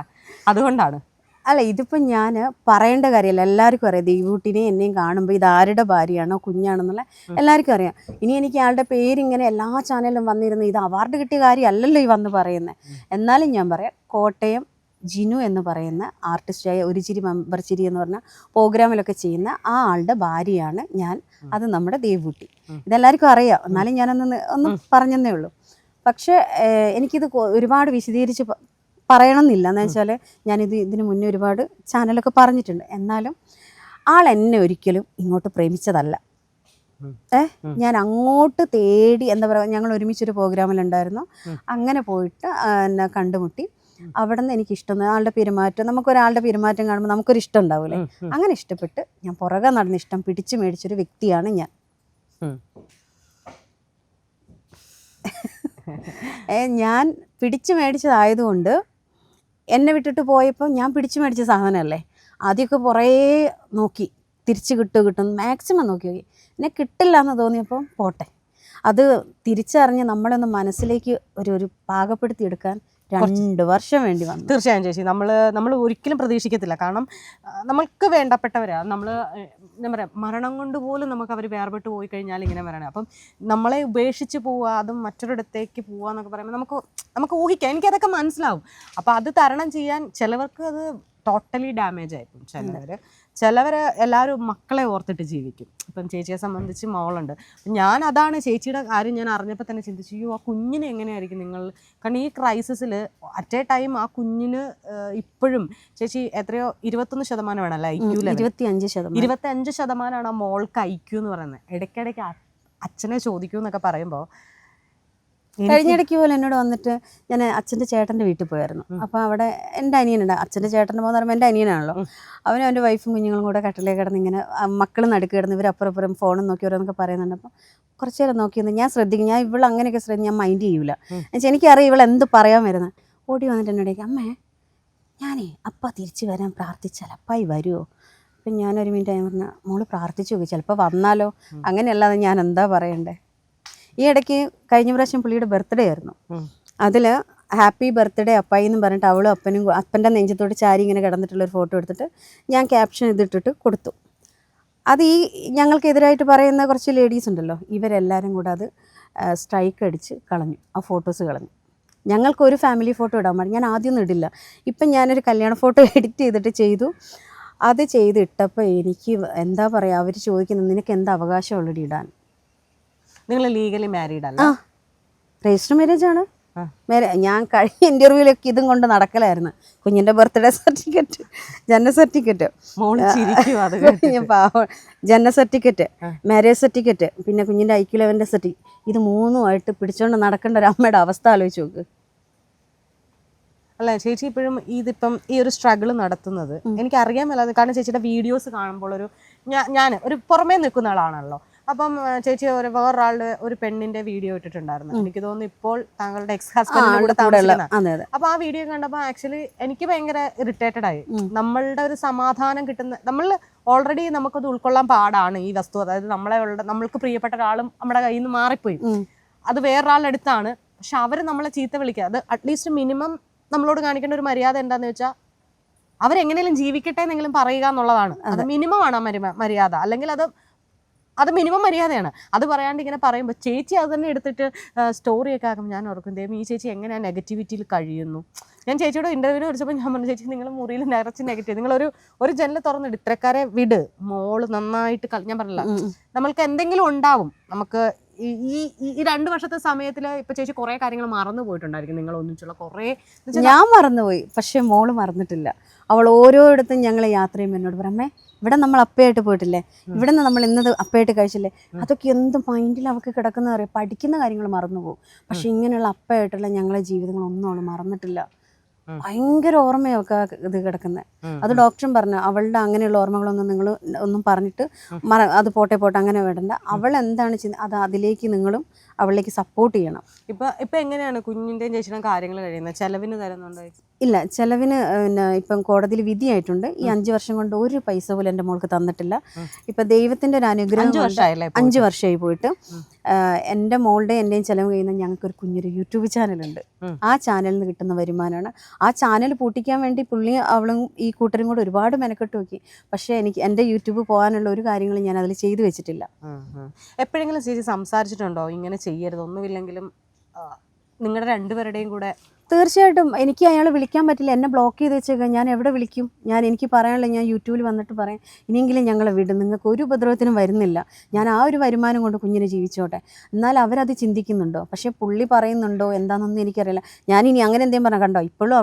[SPEAKER 2] അതുകൊണ്ടാണ്.
[SPEAKER 1] അല്ല, ഇതിപ്പോൾ ഞാൻ പറയേണ്ട കാര്യമല്ല, എല്ലാവർക്കും അറിയാം. ദീപൂട്ടിനെ എന്നെയും കാണുമ്പോൾ ഇത് ആരുടെ ഭാര്യയാണോ കുഞ്ഞാണെന്നുള്ള എല്ലാവർക്കും അറിയാം. ഇനി എനിക്ക് ആളുടെ പേരിങ്ങനെ എല്ലാ ചാനലിലും വന്നിരുന്നു ഇത് അവാർഡ് കിട്ടിയ കാര്യമല്ലല്ലോ ഈ വന്ന് പറയുന്നത്. എന്നാലും ഞാൻ പറയാം, കോട്ടയം ജിനു എന്ന് പറയുന്ന ആർട്ടിസ്റ്റായ ഒരു ചിരി മെമ്പർ ചിരി എന്ന് പറഞ്ഞ പ്രോഗ്രാമിലൊക്കെ ചെയ്യുന്ന ആ ആളുടെ ഭാര്യയാണ് ഞാൻ. അത് നമ്മുടെ ദേവൂട്ടി. ഇതെല്ലാവർക്കും അറിയാം, എന്നാലും ഒന്ന് പറഞ്ഞതേ ഉള്ളൂ. പക്ഷേ എനിക്കിത് ഒരുപാട് വിശദീകരിച്ച് പറയണമെന്നില്ല. എന്ന് വെച്ചാൽ ഇതിന് മുന്നേ ഒരുപാട് ചാനലൊക്കെ പറഞ്ഞിട്ടുണ്ട്. എന്നാലും ആൾ എന്നെ ഒരിക്കലും ഇങ്ങോട്ട് പ്രേമിച്ചതല്ല. ഞാൻ അങ്ങോട്ട് തേടി, എന്താ പറയുക, ഞങ്ങൾ ഒരുമിച്ചൊരു പ്രോഗ്രാമിലുണ്ടായിരുന്നു. അങ്ങനെ പോയിട്ട് എന്നെ കണ്ടുമുട്ടി. അവിടെ നിന്ന് എനിക്കിഷ്ടം ആളുടെ പെരുമാറ്റം, നമുക്കൊരാളുടെ പെരുമാറ്റം കാണുമ്പോൾ നമുക്കൊരു ഇഷ്ടം ഉണ്ടാവില്ലേ, അങ്ങനെ ഇഷ്ടപ്പെട്ട് ഞാൻ പുറകെ നടന്ന് ഇഷ്ടം പിടിച്ചു മേടിച്ചൊരു വ്യക്തിയാണ് ഞാൻ. ഞാൻ പിടിച്ചു മേടിച്ചതായതുകൊണ്ട് എന്നെ വിട്ടിട്ട് പോയപ്പോൾ ഞാൻ പിടിച്ചു മേടിച്ച സാധനമല്ലേ, ആദ്യമൊക്കെ കുറേ നോക്കി തിരിച്ച് കിട്ടും മാക്സിമം നോക്കി എന്നെ കിട്ടില്ല എന്ന് തോന്നിയപ്പോൾ പോട്ടെ. അത് തിരിച്ചറിഞ്ഞ് നമ്മളൊന്ന് മനസ്സിലേക്ക് ഒരു പാകപ്പെടുത്തി എടുക്കാൻ 2 വർഷം വേണ്ടി വന്നു.
[SPEAKER 2] തീർച്ചയായും ചേച്ചി, നമ്മൾ ഒരിക്കലും പ്രതീക്ഷിക്കത്തില്ല. കാരണം നമ്മൾക്ക് വേണ്ടപ്പെട്ടവരാണ്. നമ്മൾ എന്താ പറയുക, മരണം കൊണ്ട് പോലും നമുക്ക് അവർ വേർപെട്ട് പോയി കഴിഞ്ഞാൽ ഇങ്ങനെ വരണേ. അപ്പം നമ്മളെ ഉപേക്ഷിച്ച് പോവുക, അതും മറ്റൊരിടത്തേക്ക് പോവുക എന്നൊക്കെ പറയുമ്പോൾ നമുക്ക് ഊഹിക്കാം. എനിക്കതൊക്കെ മനസ്സിലാവും. അപ്പോൾ അത് തരണം ചെയ്യാൻ ചിലവർക്ക് അത് ടോട്ടലി ഡാമേജ് ആയിരിക്കും. ചിലവർ എല്ലാവരും മക്കളെ ഓർത്തിട്ട് ജീവിക്കും. ഇപ്പം ചേച്ചിയെ സംബന്ധിച്ച് മോളുണ്ട്. ഞാൻ അതാണ് ചേച്ചിയുടെ കാര്യം ഞാൻ അറിഞ്ഞപ്പോൾ തന്നെ ചിന്തിച്ചു, അയ്യോ ആ കുഞ്ഞിനെ എങ്ങനെയായിരിക്കും നിങ്ങൾ, കാരണം ഈ ക്രൈസിസിൽ അറ്റ് എ ടൈം ആ കുഞ്ഞിന് ഇപ്പോഴും ചേച്ചി എത്രയോ 21% വേണമല്ലേ IQ ലെവൽ? 25% ആ മോൾക്ക് IQ എന്ന് പറയുന്നത്. ഇടയ്ക്കിടയ്ക്ക് അച്ഛനെ ചോദിക്കൂ എന്നൊക്കെ പറയുമ്പോൾ
[SPEAKER 1] കഴിഞ്ഞിടയ്ക്ക് പോലെ എന്നോട് വന്നിട്ട്, ഞാൻ അച്ഛൻ്റെ ചേട്ടൻ്റെ വീട്ടിൽ പോയായിരുന്നു. അപ്പോൾ അവിടെ എൻ്റെ അനിയനുണ്ട്. അച്ഛൻ്റെ ചേട്ടൻ്റെ പോകുന്ന പറയുമ്പോൾ എൻ്റെ അനിയനാണല്ലോ. അവനും അവൻ്റെ വൈഫും കുഞ്ഞുങ്ങളും കൂടെ കട്ടിലേ കിടന്ന് ഇങ്ങനെ മക്കൾ നടുക്ക് കിടന്ന് ഇവരപ്പുറം ഫോണും നോക്കി ഓരോന്നൊക്കെ പറയുന്നുണ്ട്. അപ്പോൾ കുറച്ച് നേരം നോക്കിയെന്ന് ഞാൻ ശ്രദ്ധിക്കും. ഞാൻ അങ്ങനെയൊക്കെ ഞാൻ മൈൻഡ് ചെയ്യൂല. എന്നുവെച്ചാൽ എനിക്കറിയാം ഇവൾ എന്ത് പറയാൻ വരുന്നത്. ഓടി വന്നിട്ട് എന്നോടേക്ക്, അമ്മേ ഞാനേ അപ്പ തിരിച്ച് വരാൻ പ്രാർത്ഥിച്ചാൽ അപ്പായി വരുമോ? അപ്പം ഞാനൊരു മിനിറ്റ് ഞാൻ പറഞ്ഞാൽ, മോള് പ്രാർത്ഥിച്ചു നോക്കി, ചിലപ്പോൾ വന്നാലോ. അങ്ങനെയല്ലാതെ ഞാൻ എന്താ പറയണ്ടേ. ഈ ഇടയ്ക്ക് കഴിഞ്ഞ പ്രാവശ്യം പുള്ളിയുടെ ബർത്ത്ഡേ ആയിരുന്നു. അതിൽ ഹാപ്പി ബർത്ത്ഡേ അപ്പായി എന്ന് പറഞ്ഞിട്ട് അവളും അപ്പൻ്റെ നെഞ്ചത്തോട് ചാരി ഇങ്ങനെ കിടന്നിട്ടുള്ളൊരു ഫോട്ടോ എടുത്തിട്ട് ഞാൻ ക്യാപ്ഷൻ ഇതിട്ടിട്ട് കൊടുത്തു. അത് ഈ ഞങ്ങൾക്കെതിരായിട്ട് പറയുന്ന കുറച്ച് ലേഡീസ് ഉണ്ടല്ലോ, ഇവരെല്ലാവരും കൂടെ അത് സ്ട്രൈക്ക് അടിച്ച് കളഞ്ഞു, ആ ഫോട്ടോസ് കളഞ്ഞു. ഞങ്ങൾക്കൊരു ഫാമിലി ഫോട്ടോ ഇടാൻ പാടില്ല. ഞാൻ ആദ്യമൊന്നും ഇടില്ല. ഇപ്പം ഞാനൊരു കല്യാണ ഫോട്ടോ എഡിറ്റ് ചെയ്തിട്ട് ചെയ്തു. അത് ചെയ്തിട്ടപ്പോൾ എനിക്ക് എന്താ പറയുക, അവർ ചോദിക്കുന്നത് നിനക്ക് എന്താ അവകാശം ഓൾറെഡി ഇടാൻ?
[SPEAKER 2] നിങ്ങൾ ലീഗലി മാരീഡ് അല്ല?
[SPEAKER 1] രജിസ്റ്റർ മാരേജ് ആണ്. ഞാൻ കഴിഞ്ഞ ഇൻ്റർവ്യൂവിലൊക്കെ ഇതും കൊണ്ട് നടക്കലായിരുന്നു. കുഞ്ഞിൻ്റെ ബർത്ത്ഡേ സർട്ടിഫിക്കറ്റ്, ജനന സർട്ടിഫിക്കറ്റ്, ജനന സർട്ടിഫിക്കറ്റ്, മാരേജ് സർട്ടിഫിക്കറ്റ്, പിന്നെ കുഞ്ഞിൻ്റെ IQ ലെവലിൻ്റെ സർട്ടിഫിക്കറ്റ്, ഇത് 3ഉമായിട്ട് പിടിച്ചോണ്ട് നടക്കേണ്ട ഒരു അമ്മയുടെ അവസ്ഥ ആലോചിച്ച് നോക്ക്.
[SPEAKER 2] അല്ല ചേച്ചി, ഇപ്പോഴും ഇതിപ്പം ഈ ഒരു സ്ട്രഗിൾ നടത്തുന്നത് എനിക്കറിയാൻ മേലാതെ, കാരണം ചേച്ചിയുടെ വീഡിയോസ് കാണുമ്പോൾ ഞാൻ ഒരു പുറമേ നിൽക്കുന്ന ആളാണല്ലോ. അപ്പം ചേച്ചി വേറൊരാളുടെ ഒരു പെണ്ണിന്റെ വീഡിയോ ഇട്ടിട്ടുണ്ടായിരുന്നു. എനിക്ക് തോന്നുന്നു ഇപ്പോൾ താങ്കളുടെ എക്സ് ഹസ്ബൻഡിന്റെ കൂടെ താമസിക്കുന്ന. അപ്പൊ ആ വീഡിയോ കണ്ടപ്പോൾ ആക്ച്വലി എനിക്ക് ഭയങ്കര ഇറിറ്റേറ്റഡ് ആയി. നമ്മളുടെ ഒരു സമാധാനം കിട്ടുന്ന, നമ്മൾ ഓൾറെഡി നമുക്കത് ഉൾക്കൊള്ളാൻ പാടാണ് ഈ വസ്തു. അതായത് നമ്മൾക്ക് പ്രിയപ്പെട്ട ഒരാളും നമ്മുടെ കയ്യിൽ നിന്ന് മാറിപ്പോയി, അത് വേറൊരാളുടെ അടുത്താണ്. പക്ഷെ അവർ നമ്മളെ ചീത്ത വിളിക്കുക, അത് അറ്റ്ലീസ്റ്റ് മിനിമം നമ്മളോട് കാണിക്കേണ്ട ഒരു മര്യാദ എന്താന്ന് വെച്ചാൽ അവരെങ്ങനെയും ജീവിക്കട്ടെ എന്നെങ്കിലും പറയുക എന്നുള്ളതാണ്. അത് മിനിമം ആണ് മര്യാദ. അല്ലെങ്കിൽ അത് മിനിമം മര്യാദയാണ്. അത് പറയാണ്ട് ഇങ്ങനെ പറയുമ്പോൾ ചേച്ചി അത് തന്നെ എടുത്തിട്ട് സ്റ്റോറിയൊക്കെ ആക്കുമ്പോൾ ഞാൻ ഓർക്കും, ദൈവം ഈ ചേച്ചി എങ്ങനെ ആ നെഗറ്റിവിറ്റിയിൽ കഴിയുന്നു. ഞാൻ ചേച്ചിയോട് ഇൻ്റർവ്യൂവിന് വിളിച്ചപ്പോൾ ഞാൻ പറഞ്ഞു, ചേച്ചി നിങ്ങൾ മുറിയിൽ നിറച്ച് നെഗറ്റീവ്, നിങ്ങളൊരു ജനൽ തുറന്നിട്ട് ഇത്രക്കാരെ വിട്, മോള് നന്നായിട്ട് ഞാൻ പറഞ്ഞില്ല, നമ്മൾക്ക് എന്തെങ്കിലും ഉണ്ടാവും. നമുക്ക് ഈ 2 വർഷത്തെ സമയത്തിൽ ഇപ്പൊ ചേച്ചി കുറെ കാര്യങ്ങൾ മറന്നു പോയിട്ടുണ്ടായിരിക്കും. നിങ്ങൾ ഒന്നിച്ചുള്ള കുറെ,
[SPEAKER 1] ഞാൻ മറന്നുപോയി, പക്ഷെ മോള് മറന്നിട്ടില്ല. അവൾ ഓരോയിടത്തും ഞങ്ങൾ യാത്ര ചെയ്യുമ്പോൾ എന്നോട് പറയമ്മേ, ഇവിടെ നമ്മൾ അപ്പയായിട്ട് പോയിട്ടില്ലേ, ഇവിടെ നിന്ന് നമ്മൾ ഇന്നത് അപ്പയായിട്ട് കഴിച്ചില്ലേ, അതൊക്കെ എന്ത് മൈൻഡിൽ അവൾക്ക് കിടക്കുന്ന അറിയാം. പഠിക്കുന്ന കാര്യങ്ങൾ മറന്നു പോകും, പക്ഷെ ഇങ്ങനെയുള്ള അപ്പയായിട്ടുള്ള ഞങ്ങളെ ജീവിതങ്ങളൊന്നും അവൾ മറന്നിട്ടില്ല. ഭയങ്കര ഓർമ്മയൊക്കെ ഇത് കിടക്കുന്നത്. അത് ഡോക്ടറും പറഞ്ഞു, അവളുടെ അങ്ങനെയുള്ള ഓർമ്മകളൊന്നും നിങ്ങൾ ഒന്നും പറഞ്ഞിട്ട് അത് പോട്ടെ അങ്ങനെ വേണ്ട. അവൾ എന്താണ് ചെയ്യുന്നത് അത് അതിലേക്ക് നിങ്ങളും അവളിലേക്ക് സപ്പോർട്ട് ചെയ്യണം.
[SPEAKER 2] ഇപ്പൊ എങ്ങനെയാണ് കുഞ്ഞിൻ്റെയും ചേച്ചിയുടെയും കാര്യങ്ങൾ കഴിയുന്നത്? ചെലവിന് തരുന്നുണ്ടോ?
[SPEAKER 1] ഇല്ല, ചെലവിന് പിന്നെ ഇപ്പം കോടതിയിൽ വിധിയായിട്ടുണ്ട്. ഈ 5 വർഷം കൊണ്ട് ഒരു പൈസ പോലും എൻ്റെ മോൾക്ക് തന്നിട്ടില്ല. ഇപ്പം ദൈവത്തിൻ്റെ ഒരു അനുഗ്രഹം 5 വർഷമായി പോയിട്ട് എൻ്റെ മോളുടെ എൻ്റെയും ചെലവ് കഴിയുന്ന ഞങ്ങൾക്കൊരു കുഞ്ഞൊരു യൂട്യൂബ് ചാനലുണ്ട്. ആ ചാനലിൽ നിന്ന് കിട്ടുന്ന വരുമാനമാണ്. ആ ചാനൽ പൂട്ടിക്കാൻ വേണ്ടി അവളും ഈ കൂട്ടരും കൂടെ ഒരുപാട് മെനക്കെട്ട് നോക്കി. പക്ഷേ എൻ്റെ യൂട്യൂബ് പോകാനുള്ള ഒരു കാര്യങ്ങളും ഞാൻ അതിൽ ചെയ്തു വെച്ചിട്ടില്ല.
[SPEAKER 2] എപ്പോഴെങ്കിലും ചേച്ചി സംസാരിച്ചിട്ടുണ്ടോ ഇങ്ങനെ ചെയ്യരുത്, ഒന്നുമില്ലെങ്കിലും നിങ്ങളുടെ രണ്ടുപേരുടെയും കൂടെ?
[SPEAKER 1] തീർച്ചയായിട്ടും എനിക്ക് അയാൾ വിളിക്കാൻ പറ്റില്ല, എന്നെ ബ്ലോക്ക് ചെയ്ത് വെച്ചേക്കാം. ഞാൻ എവിടെ വിളിക്കും? എനിക്ക് പറയാനുള്ള, ഞാൻ യൂട്യൂബിൽ വന്നിട്ട് പറയാം, ഇനിയെങ്കിലും ഞങ്ങളെ വിടും, നിങ്ങൾക്ക് ഒരു ഉപദ്രവത്തിനും വരുന്നില്ല, ഞാൻ ആ ഒരു വരുമാനം കൊണ്ട് കുഞ്ഞിനെ ജീവിച്ചോട്ടെ. എന്നാൽ അവരത് ചിന്തിക്കുന്നുണ്ടോ? പക്ഷേ പുള്ളി പറയുന്നുണ്ടോ എന്താണെന്നൊന്നും എനിക്കറിയില്ല. ഞാനിനി അങ്ങനെ എന്തെങ്കിലും പറഞ്ഞാൽ കണ്ടോ ഇപ്പോഴും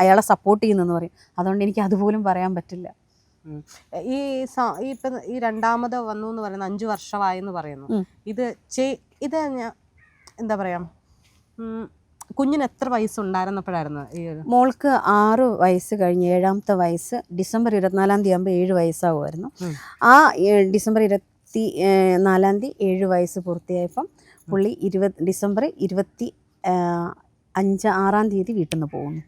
[SPEAKER 1] അയാളെ സപ്പോർട്ട് ചെയ്യുന്നെന്ന് പറയും. അതുകൊണ്ട് എനിക്ക് അതുപോലും പറയാൻ പറ്റില്ല.
[SPEAKER 2] ഈ ഇപ്പം ഈ രണ്ടാമത് വന്നു എന്ന് പറയുന്നത് 5 വർഷമായെന്ന് പറയുന്നു. ഇത് എന്താ പറയാ, കുഞ്ഞിന് എത്ര വയസ്സുണ്ടായിരുന്നപ്പോഴായിരുന്നു ഈ?
[SPEAKER 1] മോൾക്ക് 6 വയസ്സ് കഴിഞ്ഞ് 7ാമത്തെ വയസ്സ് ഡിസംബർ 24 ആകുമ്പോൾ 7 വയസ്സാകുമായിരുന്നു. ആ ഡിസംബർ 24 7 വയസ്സ് പൂർത്തിയായപ്പം പുള്ളി ഡിസംബർ 6 തീയതി വീട്ടിൽ നിന്ന് പോകുന്നു.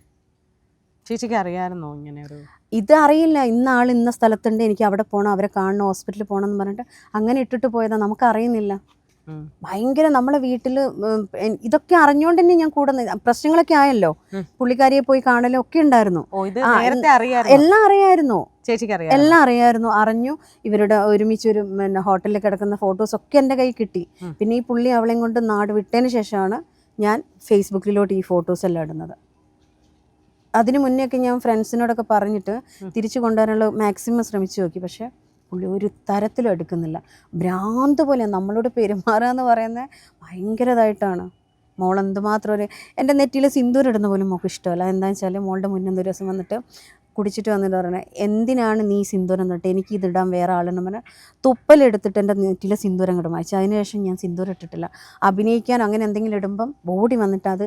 [SPEAKER 2] ചേച്ചിക്ക് അറിയാമായിരുന്നോ ഇങ്ങനെ ഒരു?
[SPEAKER 1] ഇത് അറിയില്ല, ഇന്ന ആൾ ഇന്ന സ്ഥലത്തുണ്ട്, എനിക്ക് അവിടെ പോകണം, അവരെ കാണണം, ഹോസ്പിറ്റലിൽ പോകണം എന്ന് പറഞ്ഞിട്ട് അങ്ങനെ ഇട്ടിട്ട് പോയതാ. നമുക്കറിയുന്നില്ല. ഭയങ്കര നമ്മളെ വീട്ടിൽ ഇതൊക്കെ അറിഞ്ഞുകൊണ്ട് തന്നെ ഞാൻ കൂടെ പ്രശ്നങ്ങളൊക്കെ ആയല്ലോ, പുള്ളിക്കാരിയെ പോയി കാണലും ഒക്കെ ഉണ്ടായിരുന്നു. എല്ലാം അറിയായിരുന്നു, എല്ലാം അറിയായിരുന്നു. അറിഞ്ഞു. ഇവരുടെ ഒരുമിച്ച് ഒരു ഹോട്ടലിൽ കിടക്കുന്ന ഫോട്ടോസ് ഒക്കെ എൻ്റെ കയ്യിൽ കിട്ടി. പിന്നെ ഈ പുള്ളി അവളെയും കൊണ്ട് നാട് വിട്ടതിന് ശേഷമാണ് ഞാൻ ഫേസ്ബുക്കിലോട്ട് ഈ ഫോട്ടോസ് എല്ലാം ഇടുന്നത്. അതിന് മുന്നേയൊക്കെ ഞാൻ ഫ്രണ്ട്സിനോടൊക്കെ പറഞ്ഞിട്ട് തിരിച്ചു കൊണ്ടുവരാനുള്ള മാക്സിമം ശ്രമിച്ചു നോക്കി. പക്ഷേ പുള്ളി ഒരു തരത്തിലും എടുക്കുന്നില്ല. ഭ്രാന്ത് പോലെ നമ്മളോട് പെരുമാറുക എന്ന് പറയുന്നത് ഭയങ്കരതായിട്ടാണ്. മോൾ എന്തുമാത്രം എൻ്റെ നെറ്റിയിൽ സിന്ദൂരം ഇടുന്ന പോലും മോൾക്ക് ഇഷ്ടമല്ല. എന്താണെന്ന് വെച്ചാൽ മോളുടെ മുന്നേ ഒരു ദിവസം വന്നിട്ട് കുടിച്ചിട്ട് വന്നിട്ട് പറഞ്ഞത്, എന്തിനാണ് നീ സിന്ദൂരം തൊട്ട്, എനിക്ക് ഇതിടാൻ വേറെ ആളെന്ന് പറഞ്ഞാൽ തുപ്പലെടുത്തിട്ട് എൻ്റെ നെറ്റിയിലെ സിന്ദൂരം കിടും വായിച്ചു. അതിനുശേഷം ഞാൻ സിന്ദൂരം ഇട്ടിട്ടില്ല. അഭിനയിക്കാൻ അങ്ങനെ എന്തെങ്കിലും ഇടുമ്പം ബോഡി വന്നിട്ട് അത്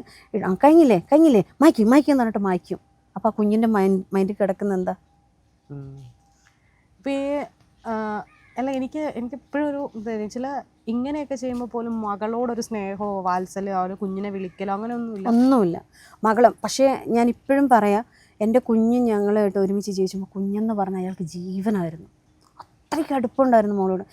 [SPEAKER 1] കഴിഞ്ഞില്ലേ മായ്ക്കും എന്ന് പറഞ്ഞിട്ട് മായ്ക്കും. അപ്പോൾ ആ കുഞ്ഞിൻ്റെ മൈൻഡിൽ കിടക്കുന്ന എന്താ?
[SPEAKER 2] ഇപ്പോൾ ഈ അല്ല, എനിക്ക് ഇപ്പോഴും ഒരു ചില ഇങ്ങനെയൊക്കെ ചെയ്യുമ്പോൾ പോലും മകളോടൊരു സ്നേഹമോ വാത്സല്യമോ ഒരു കുഞ്ഞിനെ വിളിക്കലോ അങ്ങനെ
[SPEAKER 1] ഒന്നുമില്ല മകളും. പക്ഷേ ഞാൻ ഇപ്പോഴും പറയാം, എൻ്റെ കുഞ്ഞ് ഞങ്ങളായിട്ട് ഒരുമിച്ച് ജീവിച്ചപ്പോൾ കുഞ്ഞെന്ന് പറഞ്ഞാൽ അയാൾക്ക് ജീവനായിരുന്നു. അത്രയ്ക്ക് അടുപ്പമുണ്ടായിരുന്നു മോളോട്.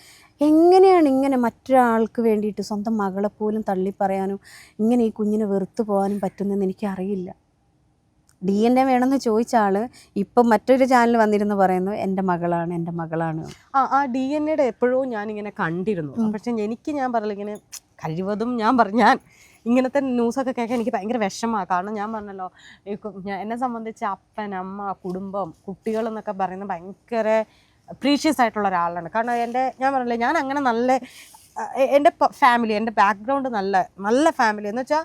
[SPEAKER 1] എങ്ങനെയാണ് ഇങ്ങനെ മറ്റൊരാൾക്ക് വേണ്ടിയിട്ട് സ്വന്തം മകളെ പോലും തള്ളിപ്പറയാനും ഇങ്ങനെ ഈ കുഞ്ഞിനെ വെറുത്തു പോകാനും പറ്റുന്നതെന്ന് എനിക്കറിയില്ല. DNA വേണമെന്ന് ചോദിച്ച ആള് ഇപ്പം മറ്റൊരു ചാനൽ വന്നിരുന്നു പറയുന്നു എൻ്റെ മകളാണ്.
[SPEAKER 2] ആ DNA എപ്പോഴും ഞാനിങ്ങനെ കണ്ടിരുന്നു. പക്ഷെ ഞാൻ പറയില്ല, ഇങ്ങനെ കഴിവതും ഞാൻ ഇങ്ങനത്തെ ന്യൂസൊക്കെ കേൾക്കാൻ എനിക്ക് ഭയങ്കര വിഷമമാണ്. കാരണം ഞാൻ പറഞ്ഞല്ലോ, എന്നെ സംബന്ധിച്ച് അപ്പൻ, അമ്മ, കുടുംബം, കുട്ടികൾ എന്നൊക്കെ പറയുന്നത് ഭയങ്കര പ്രീഷ്യസ് ആയിട്ടുള്ള ഒരാളാണ്. കാരണം ഞാൻ പറഞ്ഞില്ലേ, ഞാൻ അങ്ങനെ എൻ്റെ ഫാമിലി, എൻ്റെ ബാക്ക്ഗ്രൗണ്ട് നല്ല ഫാമിലി എന്ന് വെച്ചാൽ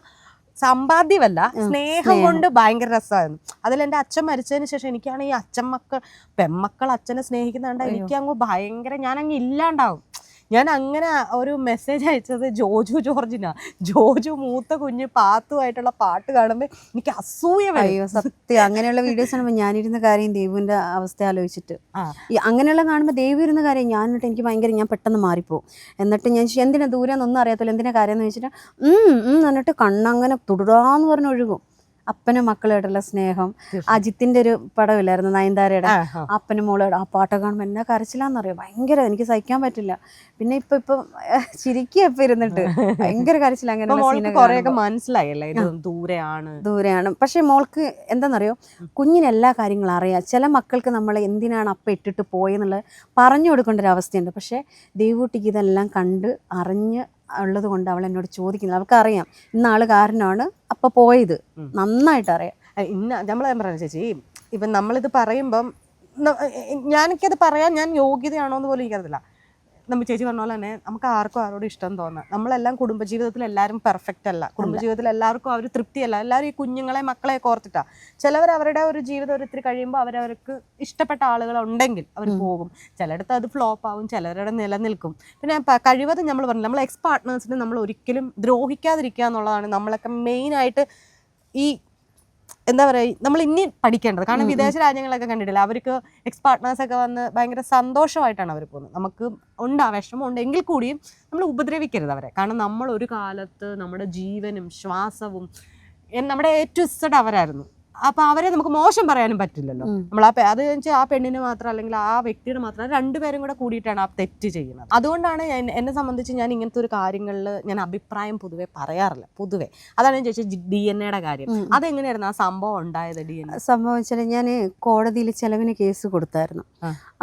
[SPEAKER 2] സമ്പാദ്യമല്ല, സ്നേഹം കൊണ്ട് ഭയങ്കര രസമായിരുന്നു. അതിലെൻ്റെ അച്ഛൻ മരിച്ചതിന് ശേഷം എനിക്കാണ് ഈ പെമ്മക്കൾ അച്ഛനെ സ്നേഹിക്കുന്നുണ്ട്, എനിക്കങ്ങ് ഭയങ്കര ഞാനങ്ങ് ഇല്ലാണ്ടാവും. ഞാൻ അങ്ങനെ ഒരു മെസ്സേജ് അയച്ചത് ജോജു മൂത്ത കുഞ്ഞ് പാത്തുമായിട്ടുള്ള പാട്ട് കാണുമ്പോൾ എനിക്ക് അസൂയ വരും.
[SPEAKER 1] സത്യം, അങ്ങനെയുള്ള വീഡിയോസ് കാണുമ്പോൾ ഞാനിരുന്ന കാര്യം ദേവുവിൻ്റെ അവസ്ഥ ആലോചിച്ചിട്ട് അങ്ങനെയുള്ള കാണുമ്പോൾ ദേവു ഇരുന്ന കാര്യം എനിക്ക് ഭയങ്കര, ഞാൻ പെട്ടെന്ന് മാറിപ്പോവും. എന്നിട്ട് ഞാൻ എന്തിനാ ദൂരെന്നൊന്നും അറിയാത്തില്ല, എന്തിനാ കാര്യം എന്ന് വെച്ചിട്ട് എന്നിട്ട് കണ്ണങ്ങനെ തുടരാന്ന് പറഞ്ഞ് ഒഴുകും. അപ്പനും മക്കളുമായിട്ടുള്ള സ്നേഹം. അജിത്തിൻ്റെ ഒരു പടമില്ലായിരുന്നു, നയൻതാരയുടെ, അപ്പനും മോളോട് ആ പാട്ടൊക്കെ കാണുമ്പോൾ എന്നാ കരച്ചിലാന്നറിയോ, ഭയങ്കര, എനിക്ക് സഹിക്കാൻ പറ്റില്ല. പിന്നെ ഇപ്പം ചിരിക്കുക ഇരുന്നിട്ട് ഭയങ്കര കരച്ചില.
[SPEAKER 2] അങ്ങനെ മനസ്സിലായല്ലേ ദൂരെയാണ്.
[SPEAKER 1] പക്ഷെ മോൾക്ക് എന്താണെന്നറിയോ, കുഞ്ഞിന് എല്ലാ കാര്യങ്ങളും അറിയാം. ചില മക്കൾക്ക് നമ്മൾ എന്തിനാണ് അപ്പ ഇട്ടിട്ട് പോയെന്നുള്ളത് പറഞ്ഞു കൊടുക്കേണ്ട ഒരു അവസ്ഥയുണ്ട്. പക്ഷേ ദേവൂട്ടിക്ക് ഇതെല്ലാം കണ്ട് അറിഞ്ഞ് ഉള്ളത് കൊണ്ട് അവൾ എന്നോട് ചോദിക്കുന്നത്, അവൾക്കറിയാം ഇന്ന ആൾ കാരനാണ് അപ്പൊ പോയത്, നന്നായിട്ട് അറിയാം.
[SPEAKER 2] നമ്മൾ പറയാം ചേച്ചി, ഇപ്പം നമ്മളിത് പറയുമ്പം ഞാനൊക്കെയത് പറയാൻ ഞാൻ യോഗ്യതയാണോ എന്ന് പോലും എനിക്കറിയില്ല. നമ്മൾ ചേച്ചി പറഞ്ഞ പോലെ തന്നെ നമുക്ക് ആരോടും ഇഷ്ടം തോന്നാം. നമ്മളെല്ലാം കുടുംബജീവിതത്തിൽ എല്ലാവരും പെർഫെക്റ്റ് അല്ല, കുടുംബജീവിതത്തിൽ എല്ലാവർക്കും അവർ തൃപ്തിയല്ല. എല്ലാവരും ഈ കുഞ്ഞുങ്ങളെ മക്കളെയൊക്കെ ഓർത്തിട്ടാണ്. ചിലവർ അവരുടെ ഒരു ജീവിതം ഒരിത്തിരി കഴിയുമ്പോൾ അവരവർക്ക് ഇഷ്ടപ്പെട്ട ആളുകളുണ്ടെങ്കിൽ അവർ പോകും. ചിലയിടത്ത് അത് ഫ്ലോപ്പ് ആവും, ചിലരുടെ നിലനിൽക്കും. പിന്നെ കഴിവതും നമ്മൾ പറഞ്ഞു, നമ്മൾ എക്സ് പാർട്ട്നേഴ്സിനെ നമ്മൾ ഒരിക്കലും ദ്രോഹിക്കാതിരിക്കുക എന്നുള്ളതാണ് നമ്മളൊക്കെ മെയിനായിട്ട് ഈ എന്താ പറയുക നമ്മൾ ഇനി പഠിക്കേണ്ടത്. കാരണം വിദേശ രാജ്യങ്ങളൊക്കെ കണ്ടിട്ടില്ല, അവർക്ക് എക്സ് പാർട്ട്നേഴ്സൊക്കെ വന്ന് ഭയങ്കര സന്തോഷമായിട്ടാണ് അവർ പോകുന്നത്. നമുക്ക് വിഷമം ഉണ്ടെങ്കിൽ കൂടിയും നമ്മൾ ഉപദ്രവിക്കരുത് അവരെ. കാരണം നമ്മൾ ഒരു കാലത്ത് നമ്മുടെ ജീവനും ശ്വാസവും നമ്മുടെ A to Z അവരായിരുന്നു. അപ്പൊ അവരെ നമുക്ക് മോശം പറയാനും പറ്റില്ലല്ലോ. നമ്മൾ അത് വെച്ചാൽ ആ പെണ്ണിന് മാത്രം അല്ലെങ്കിൽ ആ വ്യക്തിയുടെ മാത്രം രണ്ടുപേരും കൂടെ കൂടിയിട്ടാണ് ആ തെറ്റ് ചെയ്യുന്നത്. അതുകൊണ്ടാണ് എന്നെ സംബന്ധിച്ച് ഞാൻ ഇങ്ങനത്തെ ഒരു കാര്യങ്ങളിൽ ഞാൻ അഭിപ്രായം പൊതുവെ പറയാറില്ല. പൊതുവെ അതാണ് ഞാൻ ചോദിച്ചത് DNA കാര്യം. അതെങ്ങനെയായിരുന്നു ആ സംഭവം ഉണ്ടായത്? DNA
[SPEAKER 1] സംഭവം വെച്ചാൽ ഞാൻ കോടതിയിൽ ചെലവിന് കേസ് കൊടുത്തായിരുന്നു.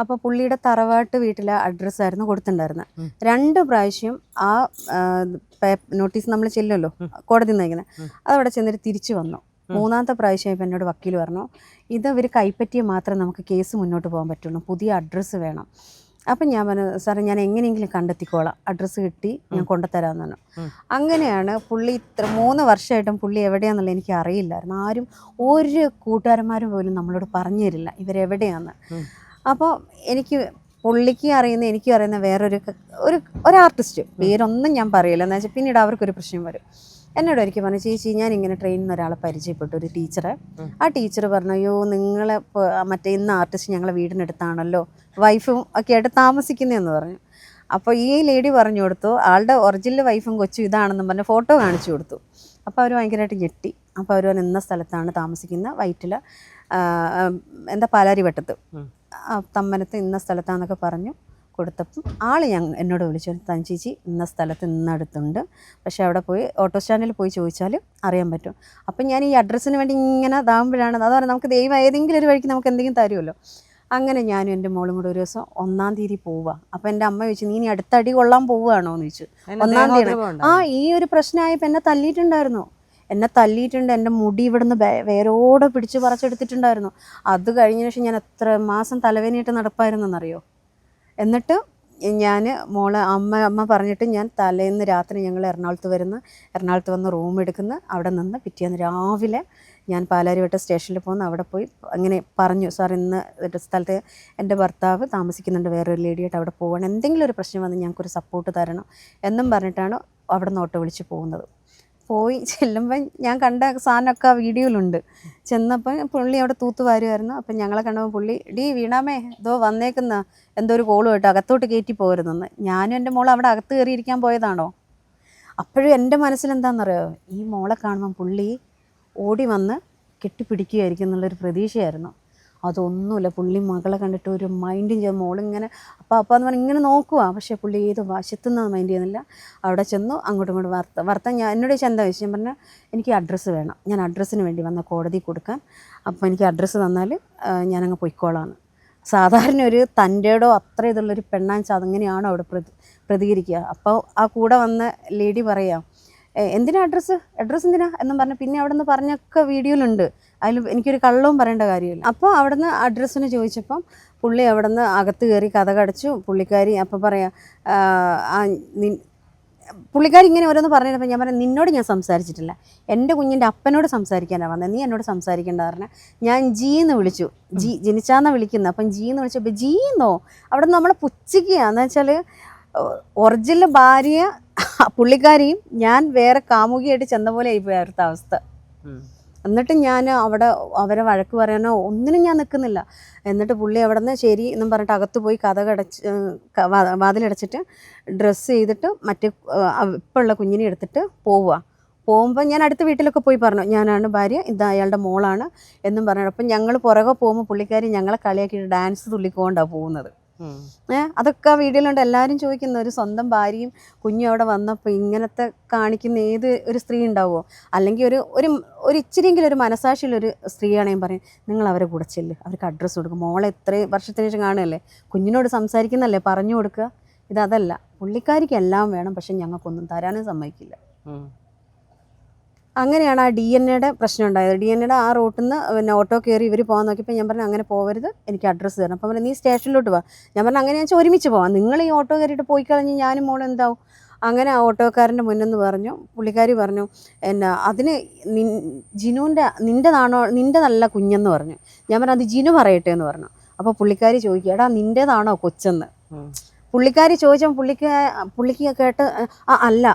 [SPEAKER 1] അപ്പോൾ പുള്ളിയുടെ തറവാട്ട് വീട്ടിലെ അഡ്രസ്സായിരുന്നു കൊടുത്തിട്ടുണ്ടായിരുന്നത്. 2 പ്രാവശ്യം ആ നോട്ടീസ് നമ്മൾ ചെല്ലുമല്ലോ കോടതി നയിക്കുന്നത്, അതവിടെ ചെന്നിട്ട് തിരിച്ചു വന്നു. 3ാമത്തെ പ്രാവശ്യം എന്നോട് വക്കീൽ പറഞ്ഞു, ഇത് ഇവർ കൈപ്പറ്റിയ മാത്രമേ നമുക്ക് കേസ് മുന്നോട്ട് പോകാൻ പറ്റുള്ളൂ, പുതിയ അഡ്രസ്സ് വേണം. അപ്പം ഞാൻ പറഞ്ഞു, സാറേ ഞാൻ എങ്ങനെയെങ്കിലും കണ്ടെത്തിക്കോളാം, അഡ്രസ്സ് കിട്ടി ഞാൻ കൊണ്ടുതരാമെന്ന് പറഞ്ഞു. അങ്ങനെയാണ് പുള്ളി 3 വർഷമായിട്ടും പുള്ളി എവിടെയാണെന്നുള്ളത് എനിക്ക് അറിയില്ലായിരുന്നു. ആരും ഒരു കൂട്ടുകാരന്മാരും പോലും നമ്മളോട് പറഞ്ഞു തരില്ല ഇവരെവിടെയാണെന്ന്. അപ്പോൾ പുള്ളിക്ക് അറിയുന്ന എനിക്കും അറിയുന്ന വേറൊരു ആർട്ടിസ്റ്റ്, പേരൊന്നും ഞാൻ പറയില്ല, എന്ന് വെച്ചാൽ പിന്നീട് അവർക്കൊരു പ്രശ്നം വരും. എന്നോട് ഒരിക്കൽ പറഞ്ഞു, ചേച്ചി ഞാൻ ഇങ്ങനെ ട്രെയിനിൽ നിന്ന് ഒരാളെ പരിചയപ്പെട്ടു, ഒരു ടീച്ചറെ. ആ ടീച്ചർ പറഞ്ഞു, അയ്യോ നിങ്ങളെ മറ്റേ ഇന്ന് ആർട്ടിസ്റ്റ് ഞങ്ങളെ വീടിനടുത്താണല്ലോ, വൈഫും ഒക്കെ ആയിട്ട് താമസിക്കുന്നതെന്ന് പറഞ്ഞു. അപ്പോൾ ഈ ലേഡി പറഞ്ഞു കൊടുത്തു, ആളുടെ ഒറിജിനൽ വൈഫും കൊച്ചും ഇതാണെന്നും പറഞ്ഞ് ഫോട്ടോ കാണിച്ചു കൊടുത്തു. അപ്പോൾ അവർ ഭയങ്കരമായിട്ട് ഞെട്ടി. അപ്പോൾ അവർ ഇന്ന സ്ഥലത്താണ് താമസിക്കുന്ന, വൈറ്റില പാലാരിവട്ടത്ത് തമ്മനത്ത് ഇന്ന സ്ഥലത്താന്നൊക്കെ പറഞ്ഞു കൊടുത്തപ്പം ആൾ എന്നോട് വിളിച്ചു, താൻ ചേച്ചി ഇന്ന സ്ഥലത്ത് ഇന്നടുത്തുണ്ട്, പക്ഷേ അവിടെ പോയി ഓട്ടോ സ്റ്റാൻഡിൽ പോയി ചോദിച്ചാൽ അറിയാൻ പറ്റും. അപ്പം ഞാൻ ഈ അഡ്രസ്സിന് വേണ്ടി ഇങ്ങനെ ഇതാകുമ്പോഴാണ്, അതാണ് നമുക്ക് ദൈവം ഏതെങ്കിലും ഒരു വഴിക്ക് നമുക്ക് എന്തെങ്കിലും തരുമല്ലോ. അങ്ങനെ ഞാനും എൻ്റെ മോളും കൂടെ ഒരു ദിവസം 1-ാം തീയതി പോവുക. അപ്പം എൻ്റെ അമ്മ ചോദിച്ചു, നീ ഇനി അടുത്തടി കൊള്ളാൻ പോവുകയാണോ എന്ന് ചോദിച്ചു. 1-ാം തീയതി ഈ ഒരു പ്രശ്നമായപ്പോൾ എന്നെ തല്ലിയിട്ടുണ്ടായിരുന്നു. എൻ്റെ മുടി ഇവിടുന്ന് വേരോടെ പിടിച്ച് പറിച്ചെടുത്തിട്ടുണ്ടായിരുന്നു. അത് കഴിഞ്ഞ ശേഷം ഞാൻ എത്ര മാസം തലവേദനയായിട്ട് നടപ്പായിരുന്നെന്നറിയോ. എന്നിട്ട് ഞാൻ അമ്മ പറഞ്ഞിട്ട് ഞാൻ തലേന്ന് രാത്രി ഞങ്ങൾ എറണാകുളത്ത് വന്ന് റൂം എടുക്കുന്നു. അവിടെ നിന്ന് പിറ്റേന്ന് രാവിലെ ഞാൻ പാലാരിവട്ട സ്റ്റേഷനിൽ പോകുന്നു. അവിടെ പോയി അങ്ങനെ പറഞ്ഞു, സാർ ഇന്ന് സ്ഥലത്ത് എൻ്റെ ഭർത്താവ് താമസിക്കുന്നുണ്ട്, വേറൊരു ലേഡിയായിട്ട് അവിടെ പോകണം, എന്തെങ്കിലും ഒരു പ്രശ്നം വന്ന് ഞങ്ങൾക്കൊരു സപ്പോർട്ട് തരണം എന്നും പറഞ്ഞിട്ടാണ് അവിടെ നിന്ന് ഓട്ടോ വിളിച്ച് പോകുന്നത്. പോയി ചെല്ലുമ്പം ഞാൻ കണ്ട സാധനമൊക്കെ ആ വീഡിയോയിലുണ്ട്. ചെന്നപ്പോൾ പുള്ളി അവിടെ തൂത്ത് വാരുമായിരുന്നു. അപ്പം ഞങ്ങളെ കണ്ടപ്പോൾ പുള്ളി, വീണാമേ ഇതോ വന്നേക്കുന്ന എന്തോ ഒരു കോള് കേട്ടോ, അകത്തോട്ട് കയറ്റി പോരുന്നെന്ന്. ഞാനും എൻ്റെ മോൾ അവിടെ അകത്ത് കയറിയിരിക്കാൻ പോയതാണോ. അപ്പോഴും എൻ്റെ മനസ്സിലെന്താണെന്നറിയോ, ഈ മോളെ കാണുമ്പം പുള്ളി ഓടി വന്ന് കെട്ടിപ്പിടിക്കുകയായിരിക്കും എന്നുള്ളൊരു പ്രതീക്ഷയായിരുന്നു. അതൊന്നുമില്ല, പുള്ളി മകളെ കണ്ടിട്ട് ഒരു മൈൻഡും ചെയ്യും. മോളിങ്ങനെ അപ്പാന്ന് പറഞ്ഞ് ഇങ്ങനെ നോക്കുക, പക്ഷേ പുള്ളി ഏത് വശത്തുനിന്ന് മൈൻഡ് ചെയ്യുന്നില്ല. അവിടെ ചെന്നു അങ്ങോട്ടും ഇങ്ങോട്ടും ഞാൻ എന്നോട് എന്താ വിഷയം പറഞ്ഞാൽ, എനിക്ക് അഡ്രസ്സ് വേണം, ഞാൻ അഡ്രസ്സിന് വേണ്ടി വന്ന കോടതി കൊടുക്കാൻ, അപ്പോൾ എനിക്ക് അഡ്രസ്സ് തന്നാൽ ഞാനങ്ങ് പൊയ്ക്കോളാന്ന്. സാധാരണ ഒരു തൻ്റെടോ അത്ര ഇതുള്ളൊരു പെണ്ണാൻച്ചാൽ അതങ്ങനെയാണോ അവിടെ പ്രതികരിക്കുക. അപ്പോൾ ആ കൂടെ വന്ന ലേഡി പറയാം, എന്തിനാ അഡ്രസ്സ് എന്തിനാ എന്നും പറഞ്ഞ് പിന്നെ അവിടെ നിന്ന് പറഞ്ഞൊക്കെ വീഡിയോയിലുണ്ട്. അതിൽ എനിക്കൊരു കള്ളവും പറയേണ്ട കാര്യമില്ല. അപ്പോൾ അവിടെ നിന്ന് അഡ്രസ്സിന് ചോദിച്ചപ്പം പുള്ളി അവിടെ നിന്ന് അകത്ത് കയറി കതകടച്ചു. പുള്ളിക്കാരി അപ്പോൾ പറയാം, പുള്ളിക്കാരി ഇങ്ങനെ ഓരോന്ന് പറഞ്ഞപ്പോൾ ഞാൻ പറഞ്ഞു, നിന്നോട് ഞാൻ സംസാരിച്ചിട്ടില്ല, എൻ്റെ കുഞ്ഞിൻ്റെ അപ്പനോട് സംസാരിക്കാനാണ് വന്നത്, നീ എന്നോട് സംസാരിക്കേണ്ട പറഞ്ഞാൽ ഞാൻ ജീന്ന് വിളിച്ചു. ജനിച്ചാന്നാണ് വിളിക്കുന്നത്. അപ്പം ജീന്ന് വിളിച്ചപ്പോൾ ജീന്നോ അവിടെ നിന്ന് നമ്മളെ പുച്ഛിക്കുകയെന്ന് വെച്ചാൽ ഒറിജിനൽ ഭാര്യ പുള്ളിക്കാരിയും ഞാൻ വേറെ കാമുകിയായിട്ട് ചെന്ന പോലെ ആയിപ്പോയി അവരുടെ അവസ്ഥ. എന്നിട്ട് ഞാൻ അവിടെ അവരെ വഴക്ക് പറയാനോ ഒന്നിനും ഞാൻ നിൽക്കുന്നില്ല. എന്നിട്ട് പുള്ളി അവിടെ നിന്ന് ശരി എന്നും പറഞ്ഞിട്ട് അകത്ത് പോയി വാതിലടച്ചിട്ട് ഡ്രസ്സ് ചെയ്തിട്ട് മറ്റേ ഇപ്പോൾ ഉള്ള കുഞ്ഞിനെ എടുത്തിട്ട് പോകുമ്പോൾ ഞാൻ അടുത്ത വീട്ടിലൊക്കെ പോയി പറഞ്ഞു, ഞാനാണ് ഭാര്യ, ഇത് അയാളുടെ മോളാണ് എന്നും പറഞ്ഞു. അപ്പം ഞങ്ങൾ പുറകെ പോകുമ്പോൾ പുള്ളിക്കാരി ഞങ്ങളെ കളിയാക്കിയിട്ട് ഡാൻസ് തുള്ളിക്കൊണ്ടാണ് പോകുന്നത്. അതൊക്കെ ആ വീഡിയോയിലുണ്ട്. എല്ലാവരും ചോദിക്കുന്ന, ഒരു സ്വന്തം ഭാര്യയും കുഞ്ഞും അവിടെ വന്നപ്പോൾ ഇങ്ങനത്തെ കാണിക്കുന്ന ഏത് ഒരു സ്ത്രീ ഉണ്ടാവുമോ? അല്ലെങ്കിൽ ഒരു ഇച്ചിരിയെങ്കിലും ഒരു മനസാക്ഷിയുള്ളൊരു സ്ത്രീയാണെങ്കിൽ പറയും, നിങ്ങൾ അവരെ കൂടെ ചെല്ല്, അവർക്ക് അഡ്രസ്സ് കൊടുക്കും, മോളെ എത്രയും വർഷത്തിന് ശേഷം കാണുകയല്ലേ, കുഞ്ഞിനോട് സംസാരിക്കുന്നല്ലേ, പറഞ്ഞു കൊടുക്കുക. ഇതല്ല, പുള്ളിക്കാരിക്ക് എല്ലാം വേണം, പക്ഷെ ഞങ്ങൾക്കൊന്നും തരാനും സമ്മതിക്കില്ല. അങ്ങനെയാണ് ആ DNA പ്രശ്നം ഉണ്ടായത്. DNA ആ റൂട്ടിൽ നിന്ന് പിന്നെ ഓട്ടോ കയറി ഇവർ പോകാൻ നോക്കിയപ്പോൾ ഞാൻ പറഞ്ഞു, അങ്ങനെ പോകരുത്, എനിക്ക് അഡ്രസ്സ് തരണം. അപ്പം പറഞ്ഞു, നീ സ്റ്റേഷനിലോട്ട് പോവാം. ഞാൻ പറഞ്ഞു, അങ്ങനെ ഞാൻ ഒരുമിച്ച് പോവാം, നിങ്ങൾ ഈ ഓട്ടോ കയറിയിട്ട് പോയി കളഞ്ഞ് ഞാനും മോളും എന്താവും. അങ്ങനെ ആ ഓട്ടോക്കാരൻ്റെ മുന്നെന്ന് പറഞ്ഞു. പുള്ളിക്കാരി പറഞ്ഞു, അതിന് നിൻ്റെതല്ല കുഞ്ഞെന്ന് പറഞ്ഞു. ഞാൻ പറഞ്ഞു, അത് ജിനു പറയട്ടെ എന്ന് പറഞ്ഞു. അപ്പോൾ പുള്ളിക്കാരി ചോദിക്കുക, എടാ നിൻ്റേതാണോ കൊച്ചെന്ന്. പുള്ളിക്കാരി ചോദിച്ചാൽ പുള്ളിക്ക് കേട്ട് അല്ല.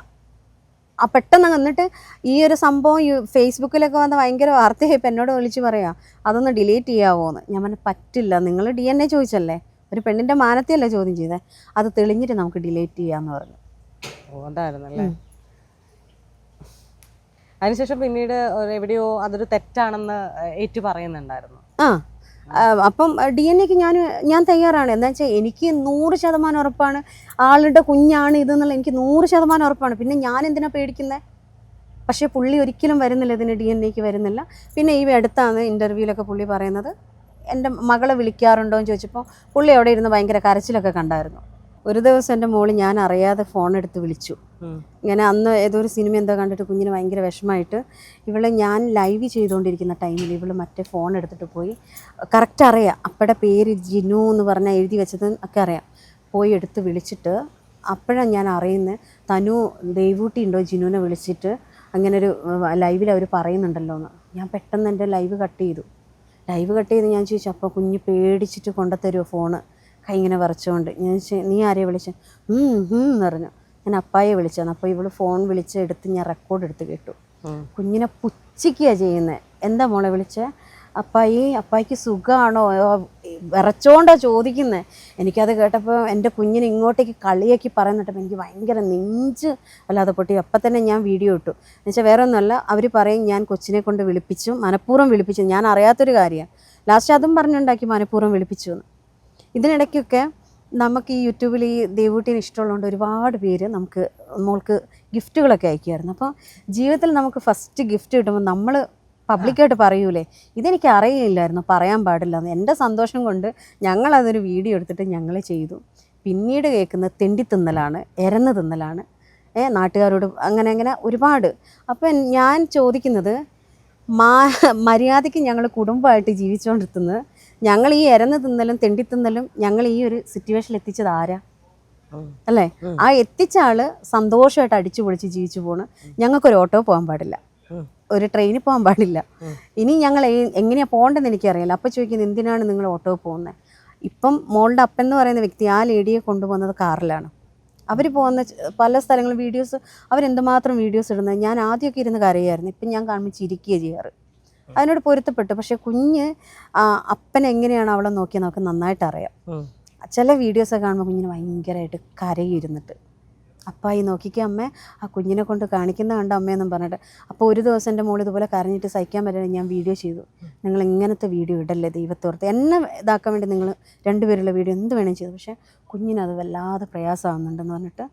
[SPEAKER 1] പെട്ടെന്ന് എന്നിട്ട് ഈ ഒരു സംഭവം ഫേസ്ബുക്കിലൊക്കെ വന്ന് ഭയങ്കര വാർത്തയായപ്പോൾ എന്നോട് വിളിച്ച് പറയാം, അതൊന്ന് ഡിലീറ്റ് ചെയ്യാവോ എന്ന്. ഞാൻ പറഞ്ഞു, പറ്റില്ല, നിങ്ങൾ DNA ചോദിച്ചല്ലേ, ഒരു പെണ്ണിൻ്റെ മാനത്തെയല്ലേ ചോദ്യം ചെയ്തേ, അത് തെളിഞ്ഞിട്ട് നമുക്ക് ഡിലീറ്റ് ചെയ്യാമെന്ന് പറഞ്ഞു.
[SPEAKER 2] അതായിരുന്നല്ലേ. അതിനുശേഷം പിന്നീട് എവിടെയോ അതൊരു തെറ്റാണെന്ന് ഏറ്റു പറയുന്നുണ്ടായിരുന്നു.
[SPEAKER 1] അപ്പം DNA-ക്ക് ഞാൻ തയ്യാറാണ്. എന്താ വെച്ചാൽ എനിക്ക് 100% ഉറപ്പാണ് ആളുടെ കുഞ്ഞാണ് ഇതെന്നുള്ള, എനിക്ക് 100% ഉറപ്പാണ്. പിന്നെ ഞാൻ എന്തിനാ പേടിക്കുന്നത്? പക്ഷേ പുള്ളി ഒരിക്കലും വരുന്നില്ല, ഇതിന് DNA-ക്ക് വരുന്നില്ല. പിന്നെ ഈ അടുത്താണ് ഇൻ്റർവ്യൂവിലൊക്കെ പുള്ളി പറയുന്നത്, എൻ്റെ മകളെ വിളിക്കാറുണ്ടോ എന്ന് ചോദിച്ചപ്പോൾ പുള്ളി അവിടെ ഇരുന്ന് ഭയങ്കര കരച്ചിലൊക്കെ കണ്ടായിരുന്നു. ഒരു ദിവസം എൻ്റെ മോള് ഞാൻ അറിയാതെ ഫോൺ എടുത്ത് വിളിച്ചു. ഇങ്ങനെ അന്ന് ഏതോ ഒരു സിനിമ എന്തോ കണ്ടിട്ട് കുഞ്ഞിന് ഭയങ്കര വിഷമമായിട്ട് ഇവള് ഞാൻ ലൈവ് ചെയ്തുകൊണ്ടിരിക്കുന്ന ടൈമിൽ ഇവള് മറ്റേ ഫോൺ എടുത്തിട്ട് പോയി, കറക്റ്റ് അറിയാം അപ്പയുടെ പേര് ജിനു എന്ന് പറഞ്ഞാൽ എഴുതി വെച്ചത് ഒക്കെ അറിയാം, പോയി എടുത്ത് വിളിച്ചിട്ട് അപ്പോഴാണ് ഞാൻ അറിയുന്നത് തനു ദേവൂട്ടി ഉണ്ടോ ജിനുവിനെ വിളിച്ചിട്ട് അങ്ങനെ ഒരു ലൈവിൽ അവർ പറയുന്നുണ്ടല്ലോ എന്ന്. ഞാൻ പെട്ടെന്ന് എൻ്റെ ലൈവ് കട്ട് ചെയ്തു. ഞാൻ ചോദിച്ചു അപ്പോൾ കുഞ്ഞ് പേടിച്ചിട്ട് കൊണ്ടുത്തരുമോ ഫോണ്, കൈ ഇങ്ങനെ വരച്ചുകൊണ്ട്. ഞാൻ നീ ആരെയാണ് വിളിച്ചത്? എന്ന് പറഞ്ഞു. ഞാൻ അപ്പായെ വിളിച്ചതാണ്. അപ്പോൾ ഇവള് ഫോൺ വിളിച്ച് എടുത്ത് ഞാൻ റെക്കോർഡ് എടുത്ത് കേട്ടു. കുഞ്ഞിനെ പുച്ഛിക്കുകയാണ് ചെയ്യുന്നത്. എന്താ മോളെ വിളിച്ചത്? അപ്പായിക്ക് സുഖമാണോ? വിറച്ചോണ്ടാണ് ചോദിക്കുന്നത്. എനിക്കത് കേട്ടപ്പോൾ എൻ്റെ കുഞ്ഞിനെ ഇങ്ങോട്ടേക്ക് കളിയാക്കി പറയുന്നിട്ടപ്പോൾ എനിക്ക് ഭയങ്കര നെഞ്ച് വല്ലാതെ പൊട്ടി. അപ്പം തന്നെ ഞാൻ വീഡിയോ ഇട്ടു. എന്നുവെച്ചാൽ വേറെ ഒന്നുമല്ല, അവർ പറയും ഞാൻ കൊച്ചിനെ കൊണ്ട് വിളിപ്പിച്ചു, മനഃപൂർവ്വം വിളിപ്പിച്ചു, ഞാൻ അറിയാത്തൊരു കാര്യമാണ്. ലാസ്റ്റ് അതും പറഞ്ഞുണ്ടാക്കി മനഃപൂർവ്വം വിളിപ്പിച്ചു എന്ന്. ഇതിനിടയ്ക്കൊക്കെ നമുക്ക് ഈ യൂട്യൂബിൽ ഈ ദേവൂട്ടിന് ഇഷ്ടമുള്ളതുകൊണ്ട് ഒരുപാട് പേര് നമുക്ക് മോൾക്ക് ഗിഫ്റ്റുകളൊക്കെ അയക്കുമായിരുന്നു. അപ്പോൾ ജീവിതത്തിൽ നമുക്ക് ഫസ്റ്റ് ഗിഫ്റ്റ് കിട്ടുമ്പോൾ നമ്മൾ പബ്ലിക്കായിട്ട് പറയൂലേ, ഇതെനിക്ക് അറിയില്ലായിരുന്നു, പറയാൻ പാടില്ല എന്ന്. എൻ്റെ സന്തോഷം കൊണ്ട് ഞങ്ങളതൊരു വീഡിയോ എടുത്തിട്ട് ഞങ്ങൾ ചെയ്തു. പിന്നീട് കേൾക്കുന്നത് തെണ്ടി തിന്നലാണ്, എരന്ന് തിന്നലാണ്, നാട്ടുകാരോട് അങ്ങനെ ഒരുപാട്. അപ്പം ഞാൻ ചോദിക്കുന്നത്, മര്യാദയ്ക്ക് ഞങ്ങൾ കുടുംബമായിട്ട് ജീവിച്ചുകൊണ്ടിരുന്നത്, ഞങ്ങൾ ഈ എരന്ന് തിന്നലും തെണ്ടി തിന്നലും ഞങ്ങൾ ഈ ഒരു സിറ്റുവേഷനിൽ എത്തിച്ചത് ആരാ അല്ലേ? ആ എത്തിച്ച ആള് സന്തോഷമായിട്ട് അടിച്ചു പൊളിച്ച് ജീവിച്ചു പോണ്. ഞങ്ങൾക്കൊരു ഓട്ടോ പോകാൻ പാടില്ല, ഒരു ട്രെയിനിൽ പോകാൻ പാടില്ല. ഇനി ഞങ്ങൾ എങ്ങനെയാണ് പോകേണ്ടതെന്ന് എനിക്കറിയില്ല. അപ്പം ചോദിക്കുന്നത് എന്തിനാണ് നിങ്ങൾ ഓട്ടോ പോകുന്നത്? ഇപ്പം മോളുടെ അപ്പൻ എന്ന് പറയുന്ന വ്യക്തി ആ ലേഡിയെ കൊണ്ടുപോകുന്നത് കാറിലാണ്. അവർ പോകുന്ന പല സ്ഥലങ്ങളും വീഡിയോസ്, അവരെന്തുമാത്രം വീഡിയോസ് ഇടുന്നത്. ഞാൻ ആദ്യമൊക്കെ ഇരുന്ന് കരയായിരുന്നു, ഇപ്പം ഞാൻ കാണുമ്പോൾ ചിരിക്കുക ചെയ്യാറ്. അതിനോട് പൊരുത്തപ്പെട്ടു. പക്ഷെ കുഞ്ഞ് അപ്പൻ എങ്ങനെയാണ് അവളെ നോക്കിയാൽ നമുക്ക് നന്നായിട്ട് അറിയാം. ചില വീഡിയോസൊക്കെ കാണുമ്പോൾ കുഞ്ഞിന് ഭയങ്കരമായിട്ട് കരയിരുന്നിട്ട്, അപ്പായി നോക്കിക്കുക അമ്മേ, ആ കുഞ്ഞിനെ കൊണ്ട് കാണിക്കുന്ന കണ്ട അമ്മയെന്നും പറഞ്ഞിട്ട്. അപ്പോൾ ഒരു ദിവസം എൻ്റെ മോൾ ഇതുപോലെ കരഞ്ഞിട്ട് സഹിക്കാൻ പറ്റാതെ ഞാൻ വീഡിയോ ചെയ്തു. നിങ്ങൾ ഇങ്ങനത്തെ വീഡിയോ ഇടല്ലേ ദൈവത്തോർത്ത്, എന്നെ ഇതാക്കാൻ വേണ്ടി നിങ്ങൾ രണ്ടുപേരുള്ള വീഡിയോ എന്ത് വേണമെങ്കിലും ചെയ്തു. പക്ഷേ കുഞ്ഞിനത് വല്ലാതെ പ്രയാസമാകുന്നുണ്ടെന്ന് പറഞ്ഞിട്ട്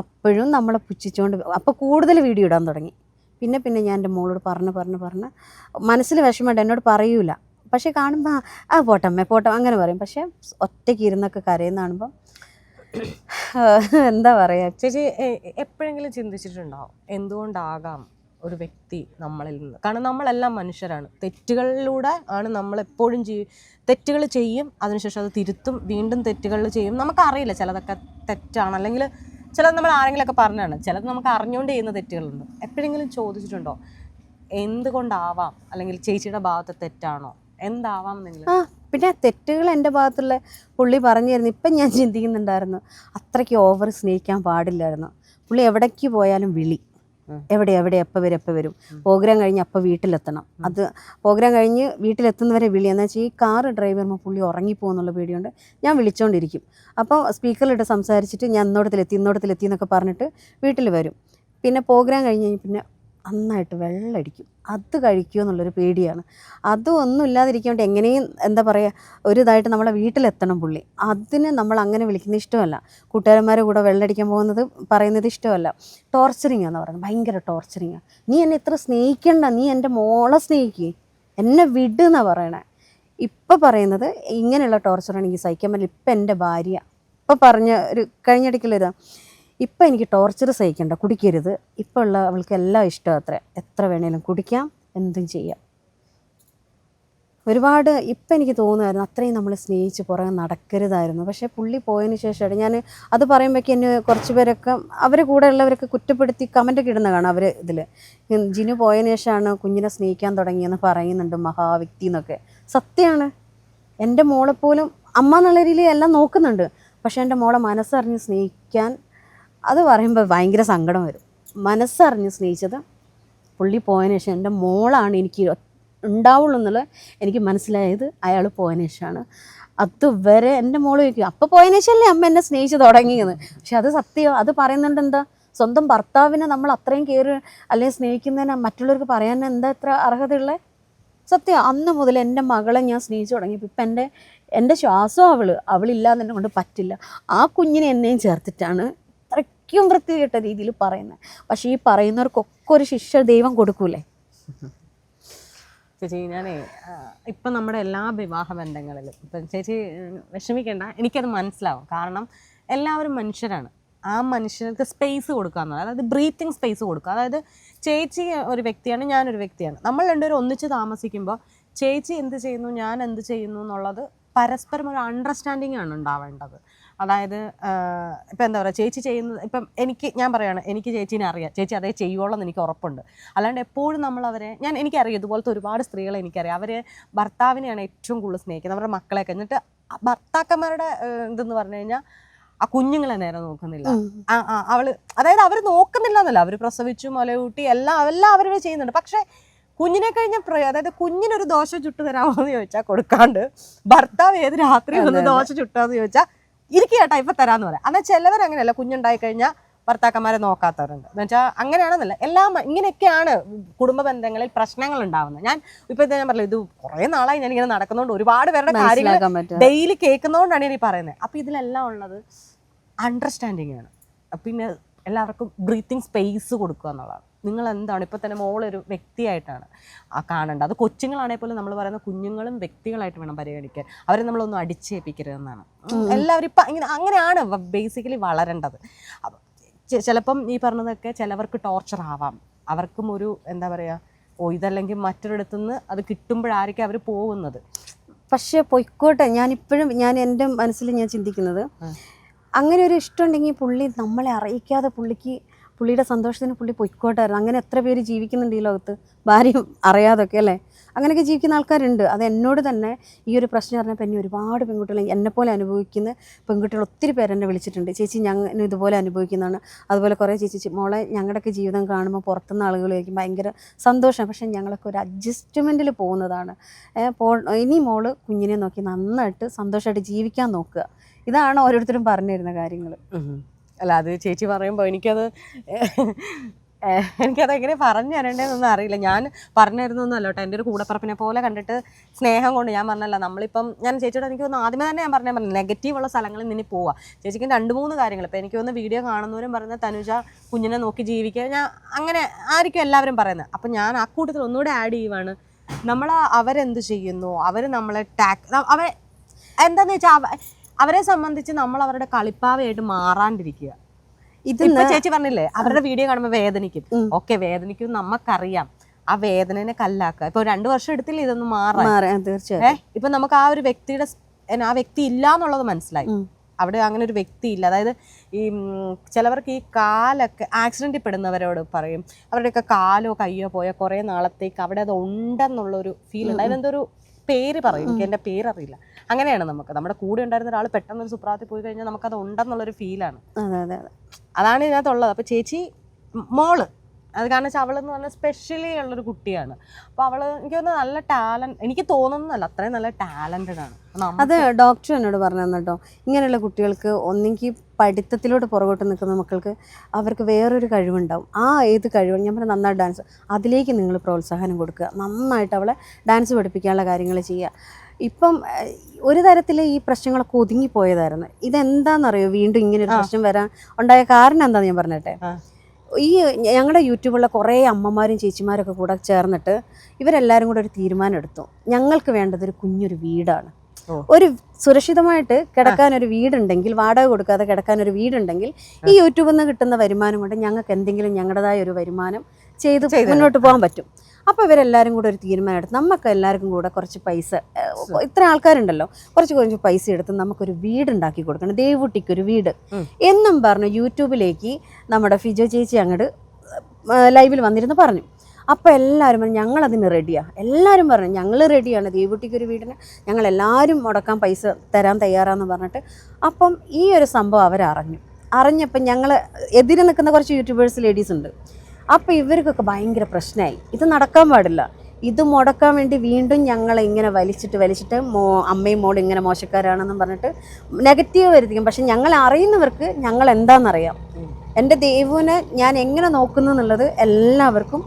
[SPEAKER 1] അപ്പോഴും നമ്മളെ പുച്ഛിച്ചുകൊണ്ട് അപ്പോൾ കൂടുതൽ വീഡിയോ ഇടാൻ തുടങ്ങി. പിന്നെ ഞാൻ എൻ്റെ മോളോട് പറഞ്ഞ് മനസ്സിൽ വിഷമമുണ്ട്, എന്നോട് പറയൂല. പക്ഷേ കാണുമ്പോൾ പോട്ടമ്മേ അങ്ങനെ പറയും. പക്ഷേ ഒറ്റയ്ക്ക് ഇരുന്നൊക്കെ കരയുന്ന കാണുമ്പം എന്താ പറയുക.
[SPEAKER 2] ചേച്ചി എപ്പോഴെങ്കിലും ചിന്തിച്ചിട്ടുണ്ടോ എന്തുകൊണ്ടാകാം ഒരു വ്യക്തി നമ്മളിൽ നിന്ന്, കാരണം നമ്മളെല്ലാം മനുഷ്യരാണ്, തെറ്റുകളിലൂടെ ആണ് നമ്മളെപ്പോഴും തെറ്റുകൾ ചെയ്യും, അതിനുശേഷം അത് തിരുത്തും, വീണ്ടും തെറ്റുകൾ ചെയ്യും. നമുക്കറിയില്ല ചിലതൊക്കെ തെറ്റാണ്, അല്ലെങ്കിൽ ചിലത് നമ്മൾ ആരെങ്കിലുമൊക്കെ പറഞ്ഞാണ്, ചിലത് നമുക്ക് അറിഞ്ഞുകൊണ്ട് ചെയ്യുന്ന തെറ്റുകളുണ്ട്. എപ്പോഴെങ്കിലും ചോദിച്ചിട്ടുണ്ടോ എന്തുകൊണ്ടാവാം, അല്ലെങ്കിൽ ചേച്ചിയുടെ ഭാഗത്ത് തെറ്റാണോ, എന്താവാം നിങ്ങൾ?
[SPEAKER 1] പിന്നെ തെറ്റുകൾ എൻ്റെ ഭാഗത്തുള്ള പുള്ളി പറഞ്ഞു തരുന്നു. ഇപ്പം ഞാൻ ചിന്തിക്കുന്നുണ്ടായിരുന്നു, അത്രയ്ക്ക് ഓവർ സ്നേഹിക്കാൻ പാടില്ലായിരുന്നു. പുള്ളി എവിടേക്ക് പോയാലും വിളി, എവിടെ എപ്പോൾ വരും, പ്രോഗ്രാം കഴിഞ്ഞ് അപ്പോൾ വീട്ടിലെത്തണം. അത് പ്രോഗ്രാം കഴിഞ്ഞ് വീട്ടിലെത്തുന്നവരെ വിളി. എന്ന് വെച്ചാൽ ഈ കാറ് ഡ്രൈവറുമ്പോൾ പുള്ളി ഉറങ്ങിപ്പോകുന്നുള്ള പേടിയുണ്ട്. ഞാൻ വിളിച്ചുകൊണ്ടിരിക്കും. അപ്പോൾ സ്പീക്കറിലിട്ട് സംസാരിച്ചിട്ട് ഞാൻ ഇന്നോടത്തിലെത്തി എന്നൊക്കെ പറഞ്ഞിട്ട് വീട്ടിൽ വരും. പിന്നെ പ്രോഗ്രാം കഴിഞ്ഞ് പിന്നെ നന്നായിട്ട് വെള്ളമടിക്കും. അത് കഴിക്കുമോ എന്നുള്ളൊരു പേടിയാണ്. അതൊന്നും ഇല്ലാതിരിക്കാൻ വേണ്ടി എങ്ങനെയും എന്താ പറയുക ഒരു ഇതായിട്ട് നമ്മളെ വീട്ടിലെത്തണം പുള്ളി. അതിന് നമ്മൾ അങ്ങനെ വിളിക്കുന്നത് ഇഷ്ടമല്ല. കൂട്ടുകാരന്മാരെ കൂടെ വെള്ളമടിക്കാൻ പോകുന്നത് പറയുന്നത് ഇഷ്ടമല്ല. ടോർച്ചറിങ് എന്ന് പറയുന്നത് ഭയങ്കര ടോർച്ചറിങ്ങാണ്. നീ എന്നെ ഇത്ര സ്നേഹിക്കണ്ട, നീ എൻ്റെ മോളെ സ്നേഹിക്കുക, എന്നെ വിടുന്നാണ് പറയണേ. ഇപ്പം പറയുന്നത് ഇങ്ങനെയുള്ള ടോർച്ചറാണ് എനിക്ക് സഹിക്കാൻ പറ്റില്ല. ഇപ്പം എൻ്റെ ഭാര്യ ഇപ്പം പറഞ്ഞ ഒരു കഴിഞ്ഞിടയ്ക്കുള്ളൊരു ഇപ്പം എനിക്ക് ടോർച്ചർ സഹിക്കണ്ട, കുടിക്കരുത്. ഇപ്പം ഉള്ള അവൾക്ക് എല്ലാം ഇഷ്ടം, എത്ര വേണേലും കുടിക്കാം, എന്തും ചെയ്യാം. ഒരുപാട് ഇപ്പം എനിക്ക് തോന്നുമായിരുന്നു അത്രയും നമ്മൾ സ്നേഹിച്ച് പുറകെ നടക്കരുതായിരുന്നു. പക്ഷേ പുള്ളി പോയതിന് ശേഷമാണ് ഞാൻ അത് പറയുമ്പോഴേക്കും എന്നെ കുറച്ച് പേരൊക്കെ അവരെ കൂടെ ഉള്ളവരൊക്കെ കുറ്റപ്പെടുത്തി കമൻറ്റൊക്കെ ഇടുന്ന കാണാം. അവർ ഇതിൽ ജിനു പോയതിന് ശേഷമാണ് കുഞ്ഞിനെ സ്നേഹിക്കാൻ തുടങ്ങിയെന്ന് പറയുന്നുണ്ട്, മഹാവ്യക്തി എന്നൊക്കെ. സത്യമാണ്. എൻ്റെ മോളെപ്പോലും അമ്മ എന്നുള്ള രീതിയിൽ എല്ലാം നോക്കുന്നുണ്ട്. പക്ഷേ എൻ്റെ മോളെ മനസ്സറിഞ്ഞ് സ്നേഹിക്കാൻ അത് പറയുമ്പോൾ ഭയങ്കര സങ്കടം വരും. മനസ്സറിഞ്ഞ് സ്നേഹിച്ചത് പുള്ളി പോയതിന് ശേഷം എൻ്റെ മോളാണ് എനിക്ക് ഉണ്ടാവുള്ളൂ എന്നുള്ളത് എനിക്ക് മനസ്സിലായത് അയാൾ പോയതിന് ശേഷമാണ്. അതുവരെ എൻ്റെ മോള് ചോദിക്കും അപ്പോൾ പോയതിന് ശേഷമല്ലേ അമ്മ എന്നെ സ്നേഹിച്ച് തുടങ്ങിയത്. പക്ഷെ അത് സത്യം. അത് പറയുന്നുണ്ട് എന്താ സ്വന്തം ഭർത്താവിനെ നമ്മൾ അത്രയും കെയർ അല്ലെങ്കിൽ സ്നേഹിക്കുന്നതിന് മറ്റുള്ളവർക്ക് പറയാൻ എന്താ എത്ര അർഹതയുള്ളത്? സത്യം അന്ന് മുതൽ എൻ്റെ മകളെ ഞാൻ സ്നേഹിച്ചു തുടങ്ങിയപ്പോൾ ഇപ്പം എൻ്റെ ശ്വാസം അവളില്ലാതെ എന്നെ കൊണ്ട് പറ്റില്ല. ആ കുഞ്ഞിനെ എന്നെയും ചേർത്തിട്ടാണ് അത്രയ്ക്കും വൃത്തികെട്ട രീതിയിൽ പറയുന്നത്. പക്ഷേ ഈ പറയുന്നവർക്കൊക്കെ ഒരു ശിക്ഷ ദൈവം കൊടുക്കൂലേ?
[SPEAKER 2] ചേച്ചി ഞാനേ ഇപ്പം നമ്മുടെ എല്ലാ വിവാഹ ബന്ധങ്ങളിലും ഇപ്പം ചേച്ചി വിഷമിക്കേണ്ട, എനിക്കത് മനസ്സിലാവും. കാരണം എല്ലാവരും മനുഷ്യരാണ്. ആ മനുഷ്യർക്ക് സ്പേസ് കൊടുക്കുക എന്നുള്ളത്, അതായത് ബ്രീത്തിങ് സ്പേസ് കൊടുക്കുക. അതായത് ചേച്ചി ഒരു വ്യക്തിയാണ്, ഞാനൊരു വ്യക്തിയാണ്. നമ്മൾ രണ്ടുപേരും ഒന്നിച്ച് താമസിക്കുമ്പോൾ ചേച്ചി എന്ത് ചെയ്യുന്നു, ഞാൻ എന്ത് ചെയ്യുന്നു എന്നുള്ളത് പരസ്പരം ഒരു അണ്ടർസ്റ്റാൻഡിങ് ആണ് ഉണ്ടാവേണ്ടത്. അതായത് ഇപ്പം എന്താ പറയുക, ചേച്ചി ചെയ്യുന്നത് ഇപ്പം ഞാൻ പറയുകയാണ്, എനിക്ക് ചേച്ചീനെ അറിയാം, ചേച്ചി അതേ ചെയ്യുവോളം എന്ന് എനിക്ക് ഉറപ്പുണ്ട്. അല്ലാണ്ട് എപ്പോഴും നമ്മളവരെ എനിക്കറിയാം, ഇതുപോലത്തെ ഒരുപാട് സ്ത്രീകളെ എനിക്കറിയാം. അവർ ഭർത്താവിനെയാണ് ഏറ്റവും കൂടുതൽ സ്നേഹിക്കുന്നത്, അവരുടെ മക്കളെയൊക്കെ. എന്നിട്ട് ഭർത്താക്കന്മാരുടെ ഇതെന്ന് പറഞ്ഞു കഴിഞ്ഞാൽ ആ കുഞ്ഞുങ്ങളെ നേരെ നോക്കുന്നില്ല. അതായത് അവർ നോക്കുന്നില്ല എന്നല്ല, അവർ പ്രസവിച്ചു മുലയൂട്ടി എല്ലാം അവർ ചെയ്യുന്നുണ്ട്. പക്ഷേ കുഞ്ഞിനെ കഴിഞ്ഞ അതായത് കുഞ്ഞിനൊരു ദോശ ചുട്ടു തരാമോ എന്ന് ചോദിച്ചാൽ കൊടുക്കാണ്ട്, ഭർത്താവ് ഏത് രാത്രി ഒന്ന് ദോശ ചുട്ടാന്ന് ചോദിച്ചാൽ ഇരിക്കേട്ടാ ഇപ്പം തരാമെന്ന് പറയാം. എന്നാൽ ചിലവർ അങ്ങനെയല്ല, കുഞ്ഞുണ്ടായി കഴിഞ്ഞാൽ ഭർത്താക്കന്മാരെ നോക്കാത്തവരുണ്ട്. എന്ന് വെച്ചാൽ അങ്ങനെയാണെന്നല്ല, ഇങ്ങനെയൊക്കെയാണ് കുടുംബ ബന്ധങ്ങളിൽ പ്രശ്നങ്ങൾ ഉണ്ടാവുന്നത്. ഞാൻ പറഞ്ഞില്ല, ഇത് കുറേ നാളായി ഞാനിങ്ങനെ നടക്കുന്നതുകൊണ്ട് ഒരുപാട് പേരുടെ കാര്യങ്ങൾ ഡെയിലി കേൾക്കുന്നതുകൊണ്ടാണ് ഞാൻ ഈ പറയുന്നത്. അപ്പോൾ ഇതിലെല്ലാം ഉള്ളത് അണ്ടർസ്റ്റാൻഡിങ് ആണ്. പിന്നെ എല്ലാവർക്കും ബ്രീത്തിങ് സ്പേസ് കൊടുക്കുക എന്നുള്ളതാണ്. നിങ്ങൾ എന്താണ് ഇപ്പം തന്നെ മോളൊരു വ്യക്തിയായിട്ടാണ് കാണേണ്ടത്. അത് കൊച്ചുങ്ങളാണെങ്കിൽ പോലും നമ്മൾ പറയുന്ന കുഞ്ഞുങ്ങളും വ്യക്തികളായിട്ട് വേണം പരിഗണിക്കാൻ. അവരെ നമ്മളൊന്നും അടിച്ചേൽപ്പിക്കരുതെന്നാണ്. എല്ലാവരും ഇപ്പം അങ്ങനെയാണ് ബേസിക്കലി വളരേണ്ടത്. ചിലപ്പം ഈ പറഞ്ഞതൊക്കെ ചിലവർക്ക് ടോർച്ചർ ആവാം. അവർക്കും ഒരു എന്താ പറയുക, ഇതല്ലെങ്കിൽ മറ്റൊരിടത്തുനിന്ന് അത് കിട്ടുമ്പോഴായിരിക്കും അവർ പോകുന്നത്.
[SPEAKER 1] പക്ഷേ പൊയ്ക്കോട്ടെ, ഞാൻ എൻ്റെ മനസ്സിൽ ഞാൻ ചിന്തിക്കുന്നത്, അങ്ങനെ ഒരു ഇഷ്ടമുണ്ടെങ്കിൽ പുള്ളി നമ്മളെ അറിയിക്കാതെ പുള്ളിയുടെ സന്തോഷത്തിന് പുള്ളി പൊയ്ക്കോട്ടായിരുന്നു. അങ്ങനെ എത്ര പേര് ജീവിക്കുന്നുണ്ട് ഈ ലോകത്ത്, ഭാര്യയും അറിയാതൊക്കെ അല്ലേ? അങ്ങനെയൊക്കെ ജീവിക്കുന്ന ആൾക്കാരുണ്ട്. അത് എന്നോട് തന്നെ ഈ ഒരു പ്രശ്നം പറഞ്ഞപ്പോൾ എന്നെ ഒരുപാട് പെൺകുട്ടികൾ, എന്നെപ്പോലെ അനുഭവിക്കുന്ന പെൺകുട്ടികൾ ഒത്തിരി പേര് എന്നെ വിളിച്ചിട്ടുണ്ട്. ചേച്ചി ഞങ്ങൾ ഇതുപോലെ അനുഭവിക്കുന്നതാണ്. അതുപോലെ കുറേ ചേച്ചി മോളെ ഞങ്ങളുടെയൊക്കെ ജീവിതം കാണുമ്പോൾ പുറത്തുനിന്ന് ആളുകളായിരിക്കും ഭയങ്കര സന്തോഷം, പക്ഷേ ഞങ്ങളൊക്കെ ഒരു അഡ്ജസ്റ്റ്മെൻറ്റിൽ പോകുന്നതാണ്. ഇനി മോള് കുഞ്ഞിനെ നോക്കി നന്നായിട്ട് സന്തോഷമായിട്ട് ജീവിക്കാൻ നോക്കുക. ഇതാണ് ഓരോരുത്തരും പറഞ്ഞു തരുന്ന കാര്യങ്ങൾ.
[SPEAKER 2] അല്ല, അത് ചേച്ചി പറയുമ്പോൾ എനിക്കതെങ്ങനെ പറഞ്ഞു തരേണ്ടതെന്നൊന്നും അറിയില്ല. ഞാൻ പറഞ്ഞു തരുന്നൊന്നുമല്ല കേട്ടോ, എൻ്റെ ഒരു കൂടപ്പറപ്പിനെ പോലെ കണ്ടിട്ട് സ്നേഹം കൊണ്ട് ഞാൻ പറഞ്ഞല്ല. ഞാൻ ചേച്ചിയോട് എനിക്ക് തോന്നുന്നു ആദ്യമേ തന്നെ ഞാൻ പറഞ്ഞു നെഗറ്റീവുള്ള സ്ഥലങ്ങളിൽ നിന്ന് പോവുക. ചേച്ചിക്ക് 2-3 കാര്യങ്ങൾ ഇപ്പം എനിക്ക് തോന്നുന്നു വീഡിയോ കാണുന്നവരും പറയുന്നത് തനുജ കുഞ്ഞിനെ നോക്കി ജീവിക്കുക, ഞാൻ അങ്ങനെ ആയിരിക്കും എല്ലാവരും പറയുന്നത്. അപ്പം ഞാൻ ആ കൂട്ടത്തിൽ ഒന്നുകൂടെ ആഡ് ചെയ്യുവാണ്, അവരെന്ത് ചെയ്യുന്നു, അവർ നമ്മളെ എന്താണെന്ന് വെച്ചാൽ അവരെ സംബന്ധിച്ച് നമ്മൾ അവരുടെ കളിപ്പാവയായിട്ട് മാറാണ്ടിരിക്കുക. ഇപ്പൊ ചേച്ചി പറഞ്ഞില്ലേ അവരുടെ വീഡിയോ കാണുമ്പോൾ വേദനിക്കും. ഓക്കെ, വേദനിക്കും, നമുക്കറിയാം. ആ വേദനനെ കല്ലാക്കുക. ഇപ്പൊ 2 വർഷം എടുത്തില്ല ഇതൊന്നും മാറാൻ.
[SPEAKER 1] തീർച്ചയായും
[SPEAKER 2] ഇപ്പൊ നമുക്ക് ആ ഒരു വ്യക്തിയുടെ ആ വ്യക്തി ഇല്ല എന്നുള്ളത് മനസ്സിലായി. അവിടെ അങ്ങനെ ഒരു വ്യക്തി ഇല്ല. അതായത് ഈ ചിലവർക്ക് ഈ കാലൊക്കെ ആക്സിഡന്റിൽ പെടുന്നവരോട് പറയും, അവരുടെയൊക്കെ കാലോ കയ്യോ പോയ കുറേ നാളത്തേക്ക് അവിടെ അത് ഉണ്ടെന്നുള്ളൊരു ഫീൽ ഉണ്ട്. അതിനെന്തൊരു പേര് പറയും, എനിക്ക് എൻ്റെ പേരറിയില്ല. അങ്ങനെയാണ് നമുക്ക് നമ്മുടെ കൂടെ ഉണ്ടായിരുന്ന ഒരാൾ പെട്ടെന്ന് ഒരു സുപ്രാത്തിൽ പോയി കഴിഞ്ഞാൽ നമുക്കത് ഉണ്ടെന്നുള്ളൊരു ഫീലാണ്. അതാണ് ഇതിനകത്തുള്ളത്. അപ്പോൾ ചേച്ചി മോള് അത് കാരണം വെച്ചാൽ അവളെന്ന് പറഞ്ഞാൽ സ്പെഷ്യലി ഉള്ളൊരു കുട്ടിയാണ്. അപ്പോൾ അവൾ എനിക്ക് തോന്നുന്നു നല്ല ടാലൻറ്റ്, എനിക്ക് തോന്നുന്നതല്ല അത്രയും നല്ല ടാലൻറ്റഡ് ആണ്.
[SPEAKER 1] അത് ഡോക്ടർ എന്നോട് പറഞ്ഞു കേട്ടോ, ഇങ്ങനെയുള്ള കുട്ടികൾക്ക് ഒന്നെങ്കിൽ പഠിത്തത്തിലോട്ട് പുറകോട്ട് നിൽക്കുന്ന മക്കൾക്ക് അവർക്ക് വേറൊരു കഴിവുണ്ടാവും. ആ ഏത് കഴിവാണ് ഞാൻ പറഞ്ഞാൽ നന്നായിട്ട് ഡാൻസ്, അതിലേക്ക് നിങ്ങൾ പ്രോത്സാഹനം കൊടുക്കുക, നന്നായിട്ട് അവളെ ഡാൻസ് പഠിപ്പിക്കാനുള്ള കാര്യങ്ങൾ ചെയ്യുക. ഇപ്പം ഒരു തരത്തിൽ ഈ പ്രശ്നങ്ങളൊക്കെ ഒതുങ്ങിപ്പോയതായിരുന്നു. ഇതെന്താണെന്നറിയോ വീണ്ടും ഇങ്ങനെ ഒരു പ്രശ്നം വരാൻ ഉണ്ടായ കാരണം എന്താണെന്ന് ഞാൻ പറഞ്ഞിട്ടെ. ഈ ഞങ്ങളുടെ യൂട്യൂബുള്ള കുറേ അമ്മമാരും ചേച്ചിമാരൊക്കെ കൂടെ ചേർന്നിട്ട് ഇവരെല്ലാവരും കൂടെ ഒരു തീരുമാനം എടുത്തു, ഞങ്ങൾക്ക് വേണ്ടത് ഒരു കുഞ്ഞൊരു വീടാണ്. ഒരു സുരക്ഷിതമായിട്ട് കിടക്കാൻ ഒരു വീടുണ്ടെങ്കിൽ, വാടക കൊടുക്കാതെ കിടക്കാൻ ഒരു വീടുണ്ടെങ്കിൽ ഈ യൂട്യൂബിൽ നിന്ന് കിട്ടുന്ന വരുമാനം കൊണ്ട് ഞങ്ങൾക്ക് എന്തെങ്കിലും ഞങ്ങളുടേതായ ഒരു വരുമാനം ചെയ്ത് മുന്നോട്ട് പോകാൻ പറ്റും. അപ്പോൾ ഇവരെല്ലാവരും കൂടെ ഒരു തീരുമാനം എടുത്ത് നമുക്ക് എല്ലാവർക്കും കൂടെ കുറച്ച് പൈസ, ഇത്ര ആൾക്കാരുണ്ടല്ലോ, കുറച്ച് പൈസ എടുത്ത് നമുക്കൊരു വീടുണ്ടാക്കി കൊടുക്കണം, ദേവുട്ടിക്കൊരു വീട് എന്നും പറഞ്ഞു യൂട്യൂബിലേക്ക് നമ്മുടെ ഫിജോ ചേച്ചി അങ്ങോട്ട് ലൈവിൽ വന്നിരുന്ന് പറഞ്ഞു. അപ്പോൾ എല്ലാവരും പറഞ്ഞു ഞങ്ങളതിന് റെഡിയാണ്. എല്ലാവരും പറഞ്ഞു ഞങ്ങൾ റെഡിയാണ്, ദേവുട്ടിക്കൊരു വീടിന് ഞങ്ങളെല്ലാവരും മുടക്കാൻ പൈസ തരാൻ തയ്യാറാന്ന് പറഞ്ഞിട്ട്. അപ്പം ഈ ഒരു സംഭവം അറിഞ്ഞപ്പം ഞങ്ങൾ എതിരെ നിൽക്കുന്ന കുറച്ച് യൂട്യൂബേഴ്സ് ലേഡീസ് ഉണ്ട്. അപ്പോൾ ഇവർക്കൊക്കെ ഭയങ്കര പ്രശ്നമായി, ഇത് നടക്കാൻ പാടില്ല, ഇത് മുടക്കാൻ വേണ്ടി വീണ്ടും ഞങ്ങളെ ഇങ്ങനെ വലിച്ചിട്ട് അമ്മയും മോളും ഇങ്ങനെ മോശക്കാരാണെന്നും പറഞ്ഞിട്ട് നെഗറ്റീവ് വരുത്തിക്കും. പക്ഷെ ഞങ്ങൾ അറിയുന്നവർക്ക് ഞങ്ങൾ എന്താണെന്നറിയാം. എൻ്റെ ദേവുവിനെ ഞാൻ എങ്ങനെ നോക്കുന്നു എന്നുള്ളത് എല്ലാവർക്കും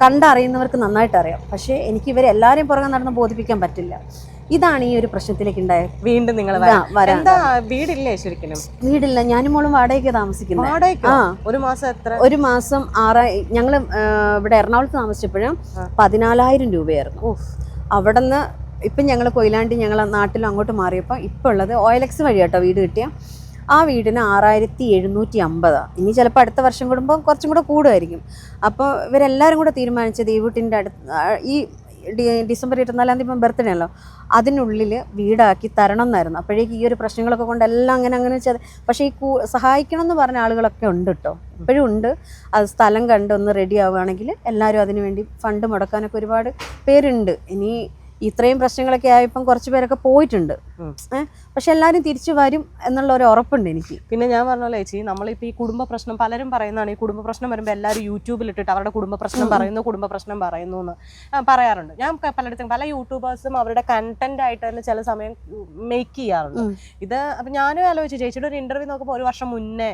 [SPEAKER 1] കണ്ടറിയുന്നവർക്ക് നന്നായിട്ട് അറിയാം. പക്ഷേ എനിക്ക് ഇവരെല്ലാവരെയും പുറകെ നടന്ന് ബോധിപ്പിക്കാൻ പറ്റില്ല. ഇതാണ് ഈ ഒരു പ്രശ്നത്തിലേക്ക് ഉണ്ടായത്.
[SPEAKER 2] വീണ്ടും നിങ്ങൾ എന്താ വീടില്ലേ ശരിക്കും?
[SPEAKER 1] വീടില്ല, ഞാനും മോളും വാടകയ്ക്ക് താമസിക്കുന്നത്.
[SPEAKER 2] ഒരു മാസം എത്ര?
[SPEAKER 1] ഒരു മാസം ഞങ്ങൾ ഇവിടെ എറണാകുളത്ത് താമസിച്ചപ്പോഴും 14,000 രൂപയായിരുന്നു. അവിടെ നിന്ന് ഇപ്പം ഞങ്ങൾ കൊയിലാണ്ടി ഞങ്ങൾ നാട്ടിലും അങ്ങോട്ട് മാറിയപ്പോൾ ഇപ്പോൾ ഉള്ളത് OLX വഴി കേട്ടോ വീട് കിട്ടിയ. ആ വീടിന് 6,750. ഇനി ചിലപ്പോൾ അടുത്ത വർഷം കൂടുമ്പോൾ കുറച്ചും കൂടെ കൂടുമായിരിക്കും. അപ്പോൾ ഇവരെല്ലാവരും കൂടെ തീരുമാനിച്ചത് ഈ വീട്ടിൻ്റെ ഈ ഡിസംബർ 24-ാം തീയതി ഇപ്പം ബർത്ത്ഡേ ആണല്ലോ, അതിനുള്ളിൽ വീടാക്കി തരണം എന്നായിരുന്നു. അപ്പോഴേക്ക് ഈ ഒരു പ്രശ്നങ്ങളൊക്കെ കൊണ്ട് എല്ലാം അങ്ങനെ വെച്ചാൽ, പക്ഷേ ഈ സഹായിക്കണം എന്ന് പറഞ്ഞ ആളുകളൊക്കെ ഉണ്ട് കേട്ടോ, ഇപ്പോഴും ഉണ്ട്. അത് സ്ഥലം കണ്ട് ഒന്ന് റെഡി ആവുകയാണെങ്കിൽ എല്ലാവരും അതിനു വേണ്ടി ഫണ്ട് മുടക്കാനൊക്കെ ഒരുപാട് പേരുണ്ട്. ഇനി ഇത്രയും പ്രശ്നങ്ങളൊക്കെ ആയപ്പം കുറച്ച് പേരൊക്കെ പോയിട്ടുണ്ട്. പക്ഷെ എല്ലാവരും തിരിച്ചു വരും എന്നുള്ള ഒരു ഉറപ്പുണ്ട് എനിക്ക്.
[SPEAKER 2] പിന്നെ ഞാൻ പറഞ്ഞല്ലോ ചേച്ചി, നമ്മളിപ്പോൾ ഈ കുടുംബ പ്രശ്നം പലരും പറയുന്നതാണ്, ഈ കുടുംബ പ്രശ്നം വരുമ്പോൾ എല്ലാവരും യൂട്യൂബിലിട്ടിട്ട് അവരുടെ കുടുംബ പ്രശ്നം പറയുന്നു എന്ന് പറയാറുണ്ട്. ഞാൻ പലയിടത്തും പല യൂട്യൂബേഴ്സും അവരുടെ കണ്ടന്റ് ആയിട്ട് തന്നെ ചില സമയം മേക്ക് ചെയ്യാറുണ്ട്. ഇത് അപ്പം ഞാനും ആലോചിച്ചു, ചേച്ചിയുടെ ഒരു ഇന്റർവ്യൂ നോക്കുമ്പോൾ 1 വർഷം മുന്നേ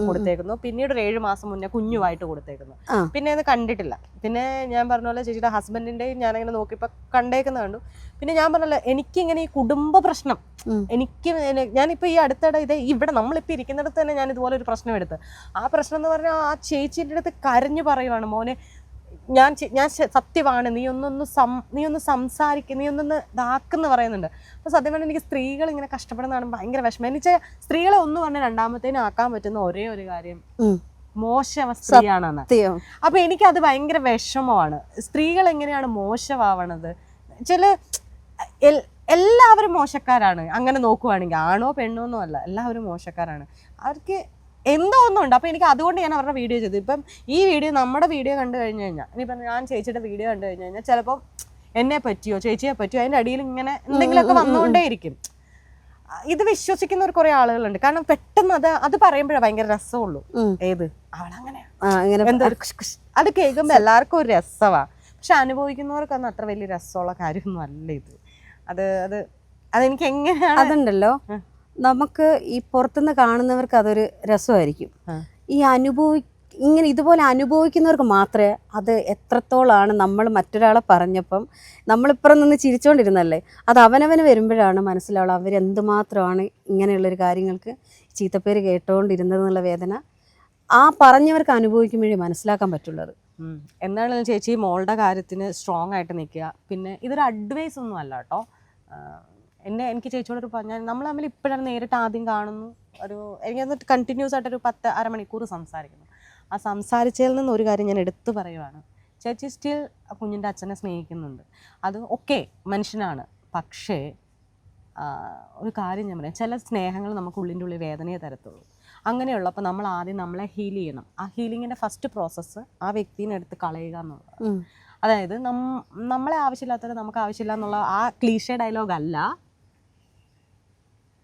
[SPEAKER 2] കൊടുത്തേക്കുന്നു, പിന്നീട് ഒരു 7 മാസം മുന്നേ കുഞ്ഞുമായിട്ട് കൊടുത്തേക്കുന്നു. പിന്നെ അത് കണ്ടിട്ടില്ല. പിന്നെ ഞാൻ പറഞ്ഞ പോലെ ചേച്ചിയുടെ ഹസ്ബൻഡിൻ്റെയും ഞാനിങ്ങനെ നോക്കിയപ്പോൾ കണ്ടേക്കുന്നത് കണ്ടു. പിന്നെ ഞാൻ പറഞ്ഞല്ലോ, എനിക്കിങ്ങനെ ഈ കുടുംബ പ്രശ്നം ഞാനിപ്പോൾ ഈ അടുത്തിടെ ഇവിടെ നമ്മളിപ്പോൾ ഇരിക്കുന്നിടത്ത് തന്നെ ഞാൻ ഇതുപോലെ ഒരു പ്രശ്നം എടുത്ത്, ആ പ്രശ്നം എന്ന് പറഞ്ഞാൽ ആ ചേച്ചീൻ്റെ അടുത്ത് കരഞ്ഞു പറയുവാണ്, മോനെ ഞാൻ സത്യമാണ്, നീ ഒന്ന് സംസാരിക്കുക, നീ ഒന്നൊന്ന് ഇതാക്കെന്ന് പറയുന്നുണ്ട്. അപ്പോൾ സത്യം പറഞ്ഞാൽ എനിക്ക് സ്ത്രീകൾ ഇങ്ങനെ കഷ്ടപ്പെടുന്നതാണ് ഭയങ്കര വിഷമം. എനിക്ക് സ്ത്രീകളെ ഒന്ന് പറഞ്ഞാൽ രണ്ടാമത്തേനും ആക്കാൻ പറ്റുന്ന ഒരേ ഒരു കാര്യം മോശം സ്ത്രീയാണെന്ന്. അപ്പൊ എനിക്കത് ഭയങ്കര വിഷമമാണ്. സ്ത്രീകൾ എങ്ങനെയാണ് മോശമാവണത്? എല്ലാവരും മോശക്കാരാണ് അങ്ങനെ നോക്കുവാണെങ്കിൽ, ആണോ പെണ്ണോ ഒന്നും അല്ല, എല്ലാവരും മോശക്കാരാണ്. അവർക്ക് എന്തോ ഒന്നുണ്ട്. അപ്പോൾ എനിക്ക് അതുകൊണ്ട് ഞാൻ അവരുടെ വീഡിയോ ചെയ്തു. ഇപ്പം ഈ വീഡിയോ നമ്മുടെ വീഡിയോ കണ്ടു കഴിഞ്ഞു കഴിഞ്ഞാൽ, ഇനിയിപ്പം ഞാൻ ചേച്ചിയുടെ വീഡിയോ കണ്ടു കഴിഞ്ഞു കഴിഞ്ഞാൽ ചിലപ്പം എന്നെ പറ്റിയോ ചേച്ചിയെ പറ്റിയോ അതിൻ്റെ അടിയിൽ ഇങ്ങനെ എന്തെങ്കിലുമൊക്കെ വന്നുകൊണ്ടേ ഇരിക്കും. ഇത് വിശ്വസിക്കുന്ന ഒരു കുറെ ആളുകളുണ്ട്. കാരണം പെട്ടെന്ന് അത് പറയുമ്പോഴേ ഭയങ്കര രസമുള്ളൂ. ഏത് അവളങ്ങനെയാ അത് കേൾക്കുമ്പോൾ എല്ലാവർക്കും ഒരു രസമാണ്. പക്ഷെ അനുഭവിക്കുന്നവർക്കൊന്നും അത്ര വലിയ രസമുള്ള കാര്യമൊന്നും അല്ല ഇത്. അതെനിക്ക് എങ്ങനെയാണ്
[SPEAKER 1] അതുണ്ടല്ലോ, നമുക്ക് ഈ പുറത്തുനിന്ന് കാണുന്നവർക്ക് അതൊരു രസമായിരിക്കും. ഈ ഇങ്ങനെ ഇതുപോലെ അനുഭവിക്കുന്നവർക്ക് മാത്രമേ അത് എത്രത്തോളാണ്. നമ്മൾ മറ്റൊരാളെ പറഞ്ഞപ്പം നമ്മളിപ്പുറം നിന്ന് ചിരിച്ചുകൊണ്ടിരുന്നല്ലേ, അത് അവനവന് വരുമ്പോഴാണ് മനസ്സിലാവുള്ളൂ അവരെന്തുമാത്രമാണ് ഇങ്ങനെയുള്ളൊരു കാര്യങ്ങൾക്ക് ചീത്തപ്പേര് കേട്ടുകൊണ്ടിരുന്നതെന്നുള്ള വേദന ആ പറഞ്ഞവർക്ക് അനുഭവിക്കുമ്പോഴേ മനസ്സിലാക്കാൻ പറ്റുള്ളത്.
[SPEAKER 2] എന്താണെങ്കിലും ചേച്ചി മോളുടെ കാര്യത്തിന് സ്ട്രോങ് ആയിട്ട് നിൽക്കുക. പിന്നെ ഇതൊരു അഡ്വൈസ് ഒന്നും അല്ല കേട്ടോ. എനിക്ക് ചേച്ചിയോടൊരു പറഞ്ഞാൽ നമ്മൾ തമ്മിൽ ഇപ്പോഴാണ് നേരിട്ട് ആദ്യം കാണുന്നു, എനിക്കത് കണ്ടിന്യൂസ് ആയിട്ടൊരു 10 അരമണിക്കൂർ സംസാരിക്കുന്നു. ആ സംസാരിച്ചതിൽ നിന്ന് ഒരു കാര്യം ഞാൻ എടുത്തു പറയുവാണ്, ചേച്ചി സ്റ്റിൽ കുഞ്ഞിൻ്റെ അച്ഛനെ സ്നേഹിക്കുന്നുണ്ട്. അത് ഓക്കെ, മനുഷ്യനാണ്. പക്ഷേ ഒരു കാര്യം ഞാൻ പറയാം, ചില സ്നേഹങ്ങൾ നമുക്ക് ഉള്ളിൻ്റെ ഉള്ളിൽ വേദനയെ തരത്തുള്ളൂ. അങ്ങനെയുള്ളപ്പോൾ നമ്മൾ ആദ്യം നമ്മളെ ഹീൽ ചെയ്യണം. ആ ഹീലിങ്ങിൻ്റെ ഫസ്റ്റ് പ്രോസസ്സ് ആ വ്യക്തിനെ എടുത്ത് കളയുക എന്നുള്ളതാണ്. അതായത് നമ്മളെ ആവശ്യമില്ലാത്തവരെ നമുക്ക് ആവശ്യമില്ല എന്നുള്ള ആ ക്ലീഷേ ഡയലോഗ് അല്ല,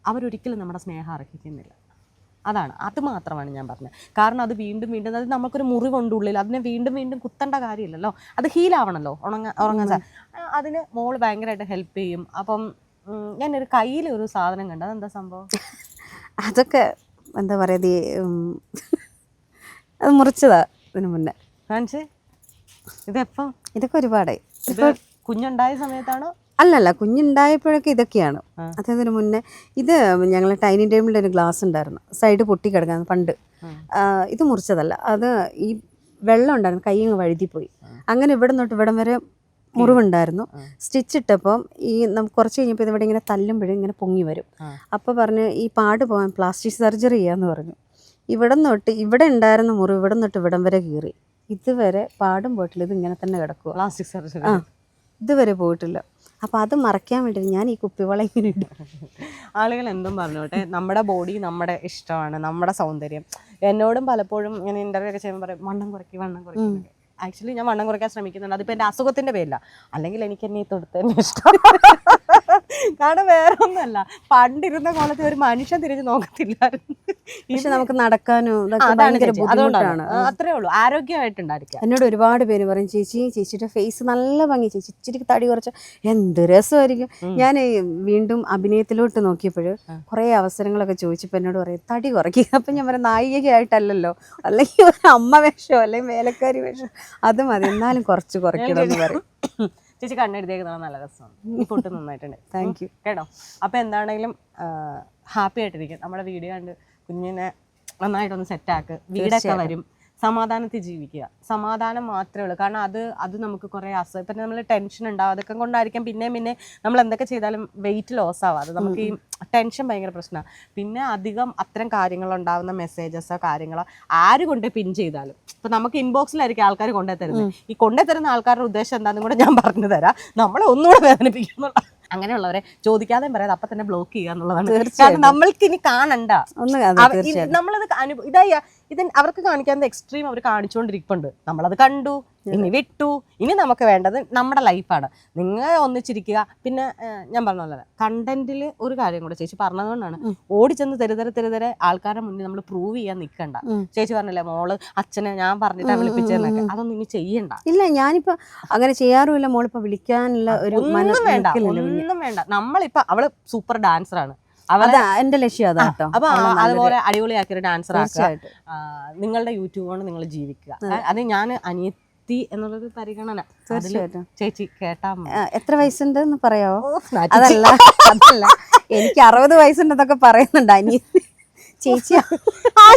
[SPEAKER 2] അവരൊരിക്കലും നമ്മുടെ സ്നേഹം അർഹിക്കുന്നില്ല. അത് മാത്രമാണ് ഞാൻ പറഞ്ഞത്. കാരണം അത് വീണ്ടും അത് നമുക്കൊരു മുറിവുണ്ട് ഉള്ളിൽ, അതിനെ വീണ്ടും കുത്തേണ്ട കാര്യമില്ലല്ലോ, അത് ഹീലാവണമല്ലോ, ഉറങ്ങാൻ അതിന് മോള് ഭയങ്കരമായിട്ട് ഹെൽപ്പ് ചെയ്യും. അപ്പം ഞാനൊരു കയ്യിൽ ഒരു സാധനം കണ്ടു, അതെന്താ സംഭവം?
[SPEAKER 1] അതൊക്കെ എന്താ പറയുക, അത് മുറിച്ചതാ ഇതിന് മുന്നേ
[SPEAKER 2] കാണിച്ച്. ഇതെപ്പം?
[SPEAKER 1] ഇതൊക്കെ ഒരുപാടായി.
[SPEAKER 2] കുഞ്ഞുണ്ടായ സമയത്താണോ?
[SPEAKER 1] അല്ലല്ല, കുഞ്ഞുണ്ടായപ്പോഴൊക്കെ ഇതൊക്കെയാണ്. അതിന് മുന്നേ ഇത് ഞങ്ങൾ ഡൈനിങ് ടേബിളിൽ ഒരു ഗ്ലാസ് ഉണ്ടായിരുന്നു, സൈഡ് പൊട്ടി കിടക്കാൻ പണ്ട്. ഇത് മുറിച്ചതല്ല, അത് ഈ വെള്ളം ഉണ്ടായിരുന്നു, കൈ വഴുതിപ്പോയി. അങ്ങനെ ഇവിടെ നിന്നിട്ട് ഇവിടം വരെ മുറിവുണ്ടായിരുന്നു. സ്റ്റിച്ച് ഇട്ടപ്പം കുറച്ച് കഴിഞ്ഞപ്പോൾ ഇതിവിടെ ഇങ്ങനെ തല്ലുമ്പോഴും ഇങ്ങനെ പൊങ്ങി വരും. അപ്പോൾ പറഞ്ഞ് ഈ പാട് പോകാൻ പ്ലാസ്റ്റിക് സർജറി ചെയ്യാമെന്ന് പറഞ്ഞു. ഇവിടെ ഉണ്ടായിരുന്ന മുറിവ് ഇവിടെ നിന്നിട്ട് ഇവിടം വരെ കീറി. ഇതുവരെ പാടും പോയിട്ടില്ല, ഇത് ഇങ്ങനെ തന്നെ കിടക്കുക.
[SPEAKER 2] പ്ലാസ്റ്റിക് സർജറി
[SPEAKER 1] ഇതുവരെ പോയിട്ടില്ല. അപ്പോൾ അത് മറയ്ക്കാൻ വേണ്ടി ഞാൻ ഈ കുപ്പിവള ഇങ്ങനെ ഇട്ടു.
[SPEAKER 2] ആളുകൾ എന്തും പറഞ്ഞോട്ടെ, നമ്മുടെ ബോഡി നമ്മുടെ ഇഷ്ടമാണ്, നമ്മുടെ സൗന്ദര്യം. എന്നോടും പലപ്പോഴും ഞാൻ ഇൻ്റർവ്യൂ ഒക്കെ ചെയ്യുമ്പോൾ പറയും വണ്ണം കുറയ്ക്കും. ആക്ച്വലി ഞാൻ വണ്ണം കുറയ്ക്കാൻ ശ്രമിക്കുന്നുണ്ട്. അതിപ്പോൾ എൻ്റെ അസുഖത്തിൻ്റെ പേരില്ല, അല്ലെങ്കിൽ എനിക്ക് എന്നെ തൊടുത്തന്നെ ഇഷ്ടം. കാരണം വേറെ ഒന്നുമല്ല, പണ്ടിരുന്ന കാലത്ത് ഒരു മനുഷ്യൻ തിരിഞ്ഞ് നോക്കത്തില്ലായിരുന്നു.
[SPEAKER 1] പക്ഷെ നമുക്ക് നടക്കാനും ഇതൊക്കെ
[SPEAKER 2] അതാണ്
[SPEAKER 1] ഭയങ്കര
[SPEAKER 2] ചേച്ചി. അതുകൊണ്ടാണ്
[SPEAKER 1] ബുദ്ധിമുട്ടാണ്.
[SPEAKER 2] അത്രേ ഉള്ളൂ, ആരോഗ്യമായിട്ടുണ്ടായിരിക്കാം.
[SPEAKER 1] എന്നോട് ഒരുപാട് പേര് പറയും ചേച്ചിയുടെ ഫേസ് നല്ല ഭംഗി, ചേച്ചി ഇച്ചിരി തടി കുറച്ച എന്ത് രസമായിരിക്കും. ഞാൻ വീണ്ടും അഭിനയത്തിലോട്ട് നോക്കിയപ്പോൾ കുറേ അവസരങ്ങളൊക്കെ ചോദിച്ചപ്പോൾ എന്നോട് പറയും തടി കുറയ്ക്കുക. അപ്പം ഞാൻ പറയാം നായികയായിട്ടല്ലല്ലോ, അല്ലെങ്കിൽ ഒരു അമ്മ വേഷമോ അല്ലെങ്കിൽ വേലക്കാരി വേഷം അത് മതി, എന്നാലും കുറച്ച് കുറയ്ക്കണമെന്ന് പറയും.
[SPEAKER 2] ചേച്ചി കണ്ണെഴുതിയേക്കുന്നത് നല്ല രസമാണ്, ഈ പൊട്ട് നന്നായിട്ടുണ്ട്.
[SPEAKER 1] താങ്ക് യു
[SPEAKER 2] കേട്ടോ. അപ്പം എന്താണെങ്കിലും ഹാപ്പി ആയിട്ടിരിക്കും. നമ്മുടെ വീഡിയോ കണ്ട് കുഞ്ഞിനെ നന്നായിട്ടൊന്ന് സെറ്റാക്ക്, വീടൊക്കെ വരും, സമാധാനത്തിൽ ജീവിക്കുക. സമാധാനം മാത്രമേ ഉള്ളൂ. കാരണം അത് നമുക്ക് കുറേ ഇപ്പം നമ്മൾ ടെൻഷൻ ഉണ്ടാവും, അതൊക്കെ കൊണ്ടായിരിക്കാം പിന്നെ നമ്മൾ എന്തൊക്കെ ചെയ്താലും വെയിറ്റ് ലോസ് ആവാം. അത് നമുക്ക് ഈ ടെൻഷൻ ഭയങ്കര പ്രശ്നമാണ്. പിന്നെ അധികം അത്തരം കാര്യങ്ങളുണ്ടാവുന്ന മെസ്സേജസോ കാര്യങ്ങളോ ആര് കൊണ്ട് പിൻ ചെയ്താലും ഇപ്പം നമുക്ക് ഇൻബോക്സിലായിരിക്കും ആൾക്കാർ കൊണ്ടു തരുന്നത്. ഈ കൊണ്ടു തരുന്ന ആൾക്കാരുടെ ഉദ്ദേശം എന്താണെന്നും കൂടെ ഞാൻ പറഞ്ഞു തരാം. നമ്മളെ ഒന്നുകൂടെ വേദനിപ്പിക്കുന്നുള്ള അങ്ങനെയുള്ളവരെ ചോദിക്കാതെ പറയാതെ അപ്പം തന്നെ ബ്ലോക്ക് ചെയ്യുക എന്നുള്ളതാണ്. കാരണം നമ്മൾക്ക് ഇനി കാണണ്ട, നമ്മളത് ഇത് അവർക്ക് കാണിക്കാൻ എക്സ്ട്രീം അവർ കാണിച്ചുകൊണ്ടിരിക്കുന്നുണ്ട്. നമ്മളത് കണ്ടു, ഇനി വിട്ടു. ഇനി നമുക്ക് വേണ്ടത് നമ്മുടെ ലൈഫാണ്. നിങ്ങൾ ഒന്നിച്ചിരിക്കുക. പിന്നെ ഞാൻ പറഞ്ഞ പോലെ കണ്ടന്റിൽ ഒരു കാര്യം കൂടെ ചേച്ചി പറഞ്ഞതുകൊണ്ടാണ് ഓടിച്ചെന്ന് തെരുതരെ ആൾക്കാരുടെ മുന്നിൽ നമ്മൾ പ്രൂവ് ചെയ്യാൻ നിൽക്കണ്ട. ചേച്ചി പറഞ്ഞില്ലേ മോള് അച്ഛനെ ഞാൻ പറഞ്ഞിട്ടാണ് വിളിപ്പിച്ചതെന്നൊക്കെ, അതൊന്നും ഇനി ചെയ്യണ്ട.
[SPEAKER 1] ഇല്ല, ഞാനിപ്പോ അങ്ങനെ ചെയ്യാറുമില്ല. മോളിപ്പോ വിളിക്കാനുള്ള ഒരു
[SPEAKER 2] ഒന്നും വേണ്ട. നമ്മളിപ്പോ അവള് സൂപ്പർ ഡാൻസറാണ്,
[SPEAKER 1] എന്റെ ലക്ഷ്യം അതാട്ടോ.
[SPEAKER 2] അപ്പൊ അതുപോലെ അടിപൊളിയാക്കിയൊരു ഡാൻസർ ആക്കുക. നിങ്ങളുടെ യൂട്യൂബ് കൊണ്ട് നിങ്ങൾ ജീവിക്കുക. അത് ഞാൻ അനിയത്തി എന്നുള്ളൊരു പരിഗണന
[SPEAKER 1] തീർച്ചയായിട്ടും
[SPEAKER 2] ചേച്ചി കേട്ടാ.
[SPEAKER 1] എത്ര വയസ്സുണ്ട് എന്ന് പറയാവോ? അതല്ല എനിക്ക് 60 വയസ്സുണ്ടെന്നൊക്കെ പറയുന്നുണ്ട് അനിയത്തി. ചേച്ചി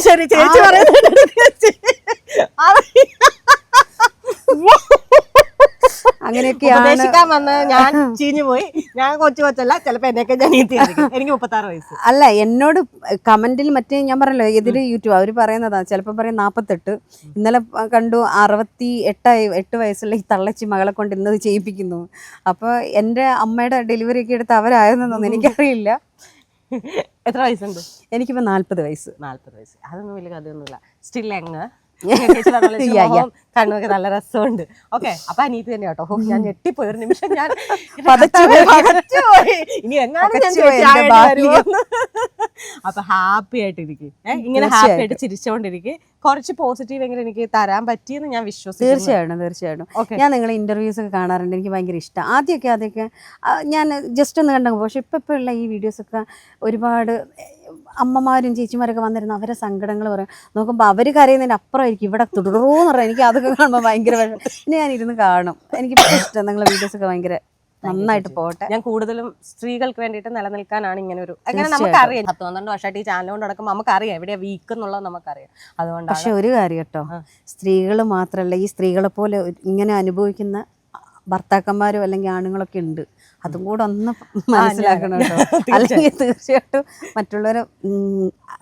[SPEAKER 2] ശരി, ചേച്ചി പറയുന്നുണ്ട്. അങ്ങനെയൊക്കെയാണ് വന്ന് ഞാൻ ചീഞ്ഞു പോയി. ഞാൻ കൊച്ചല്ല, ചിലപ്പോ എന്നെയൊക്കെ എനിക്ക് 36 വയസ്സ്.
[SPEAKER 1] അല്ല, എന്നോട് കമന്റിൽ മറ്റേ ഞാൻ പറഞ്ഞല്ലോ എതിര് യൂട്യൂബ് അവർ പറയുന്നതാ. ചിലപ്പോൾ പറയും 48. ഇന്നലെ കണ്ടു 68 വയസ്സുള്ള ഈ തള്ളച്ചി മകളെ കൊണ്ട് ഇന്നത് ചെയ്യിപ്പിക്കുന്നു. അപ്പോൾ എൻ്റെ അമ്മയുടെ ഡെലിവറി ഒക്കെ എടുത്ത് അവരായെന്നൊന്നും എനിക്കറിയില്ല.
[SPEAKER 2] എത്ര വയസ്സുണ്ട്?
[SPEAKER 1] എനിക്കിപ്പോൾ 40 വയസ്സ്.
[SPEAKER 2] 40 വയസ്സ് അതൊന്നും വലിയ കഥയൊന്നുമില്ല. സ്റ്റിൽ യങ്, കണ്ണൊക്കെ നല്ല രസമുണ്ട്. ഓക്കെ, അപ്പൊ അനീതി തന്നെ കേട്ടോ. ഞാൻ ഞെട്ടിപ്പോയി ഒരു നിമിഷം, ഞാൻ ഇനി അപ്പൊ ഹാപ്പി ആയിട്ടിരിക്കും. ഇങ്ങനെ ഹാപ്പി ആയിട്ട് ചിരിച്ചോണ്ടിരിക്കും. കുറച്ച് പോസിറ്റീവ് എങ്ങനെ എനിക്ക് തരാൻ പറ്റിയെന്ന് ഞാൻ വിശ്വസിക്കുന്നു.
[SPEAKER 1] തീർച്ചയായിട്ടും. ഞാൻ നിങ്ങളെ ഇന്റർവ്യൂസ് ഒക്കെ കാണാറുണ്ട്, എനിക്ക് ഭയങ്കര ഇഷ്ടം. ആദ്യമൊക്കെ ഞാൻ ജസ്റ്റ് ഒന്ന് കണ്ടു. പക്ഷെ ഇപ്പൊ ഉള്ള ഈ വീഡിയോസൊക്കെ ഒരുപാട് അമ്മമാരും ചേച്ചിമാരൊക്കെ വന്നിരുന്നു അവരെ സങ്കടങ്ങൾ പറയും. നോക്കുമ്പോൾ അവർ കരയുന്നതിന് അപ്പുറമായിരിക്കും ഇവിടെ തുടരുമെന്ന് പറഞ്ഞാൽ എനിക്ക് അതൊക്കെ കാണുമ്പോൾ ഭയങ്കര പിന്നെ ഞാൻ ഇരുന്ന് കാണും. എനിക്ക് ഇഷ്ടം നിങ്ങളെ വീഡിയോസൊക്കെ ഭയങ്കര നന്നായിട്ട് പോട്ടെ.
[SPEAKER 2] ഞാൻ കൂടുതലും സ്ത്രീകൾക്ക് വേണ്ടിയിട്ട് നിലനിൽക്കാനാണ് ഇങ്ങനെ ഒരു അങ്ങനെ നമുക്കറിയാം. 10-12 വർഷമായിട്ട് ഈ ചാനൽ കൊണ്ട് നടക്കുമ്പോൾ നമുക്കറിയാം എവിടെയാ വീക്ക് എന്നുള്ളത് നമുക്കറിയാം. അതുകൊണ്ട്
[SPEAKER 1] പക്ഷെ ഒരു കാര്യം കേട്ടോ, സ്ത്രീകൾ മാത്രമല്ല, ഈ സ്ത്രീകളെ പോലെ ഇങ്ങനെ അനുഭവിക്കുന്ന ഭർത്താക്കന്മാരും അല്ലെങ്കിൽ ആണുങ്ങളൊക്കെ ഉണ്ട്. അതും കൂടെ ഒന്ന് മനസ്സിലാക്കണം കേട്ടോ. അല്ലെങ്കിൽ തീർച്ചയായിട്ടും മറ്റുള്ളവരെ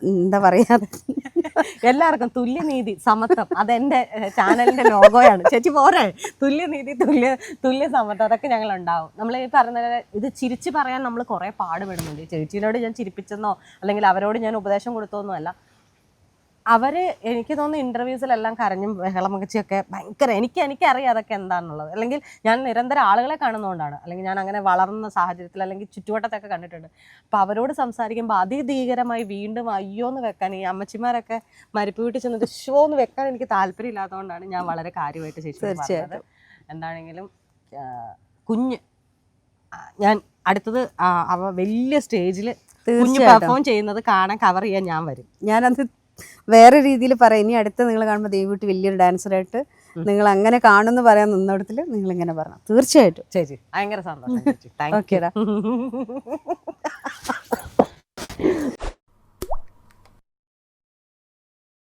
[SPEAKER 1] എന്താ പറയാ,
[SPEAKER 2] എല്ലാവർക്കും തുല്യനീതി സമത്വം അതെന്റെ ചാനലിന്റെ ലോഗോയാണ്. ചേച്ചി പോരെ, തുല്യനീതി തുല്യ സമത്വം അതൊക്കെ ഞങ്ങൾ ഉണ്ടാവും. നമ്മൾ ഈ പറഞ്ഞ ഇത് ചിരിച്ച് പറയാൻ നമ്മൾ കുറെ പാടുപെടുന്നുണ്ട്. ചേച്ചിയോട് ഞാൻ ചിരിപ്പിച്ചെന്നോ അല്ലെങ്കിൽ അവരോട് ഞാൻ ഉപദേശം കൊടുത്തോന്നോ അല്ല. അവര് എനിക്ക് തോന്നുന്നു ഇന്റർവ്യൂസിലെല്ലാം കരഞ്ഞും ബഹളം വെച്ചൊക്കെ ഭയങ്കര എനിക്കറിയാം അതൊക്കെ എന്താണെന്നുള്ളത്. അല്ലെങ്കിൽ ഞാൻ നിരന്തരം ആളുകളെ കാണുന്നതുകൊണ്ടാണ്, അല്ലെങ്കിൽ ഞാൻ അങ്ങനെ വളർന്ന സാഹചര്യത്തിൽ അല്ലെങ്കിൽ ചുറ്റുവട്ടത്തൊക്കെ കണ്ടിട്ടുണ്ട്. അപ്പോൾ അവരോട് സംസാരിക്കുമ്പോൾ അതിഭീകരമായി വീണ്ടും അയ്യോന്ന് വെക്കാൻ ഈ അമ്മച്ചിമാരൊക്കെ മരിപ്പ് വീട്ടിൽ ചെന്നിട്ട് ഷോ എന്ന് വെക്കാൻ എനിക്ക് താല്പര്യമില്ലാത്തതുകൊണ്ടാണ് ഞാൻ വളരെ കാര്യമായിട്ട് തീർച്ചയായിട്ടും. എന്താണെങ്കിലും കുഞ്ഞ് ഞാൻ അടുത്തത് അവ വലിയ സ്റ്റേജിൽ കുഞ്ഞ് പെർഫോം ചെയ്യുന്നത് കാണാൻ കവർ ചെയ്യാൻ ഞാൻ വരും.
[SPEAKER 1] ഞാനത് വേറെ രീതിയിൽ പറയാം. ഇനി അടുത്ത് നിങ്ങൾ കാണുമ്പോൾ ദൈവമായിട്ട് വലിയൊരു ഡാൻസറായിട്ട് നിങ്ങൾ അങ്ങനെ കാണുമെന്ന് പറയാൻ നിന്നിടത്തിൽ നിങ്ങൾ ഇങ്ങനെ പറഞ്ഞു. തീർച്ചയായിട്ടും
[SPEAKER 2] ചേച്ചി ഭയങ്കര സന്തോഷം.
[SPEAKER 1] ഓക്കേടാ.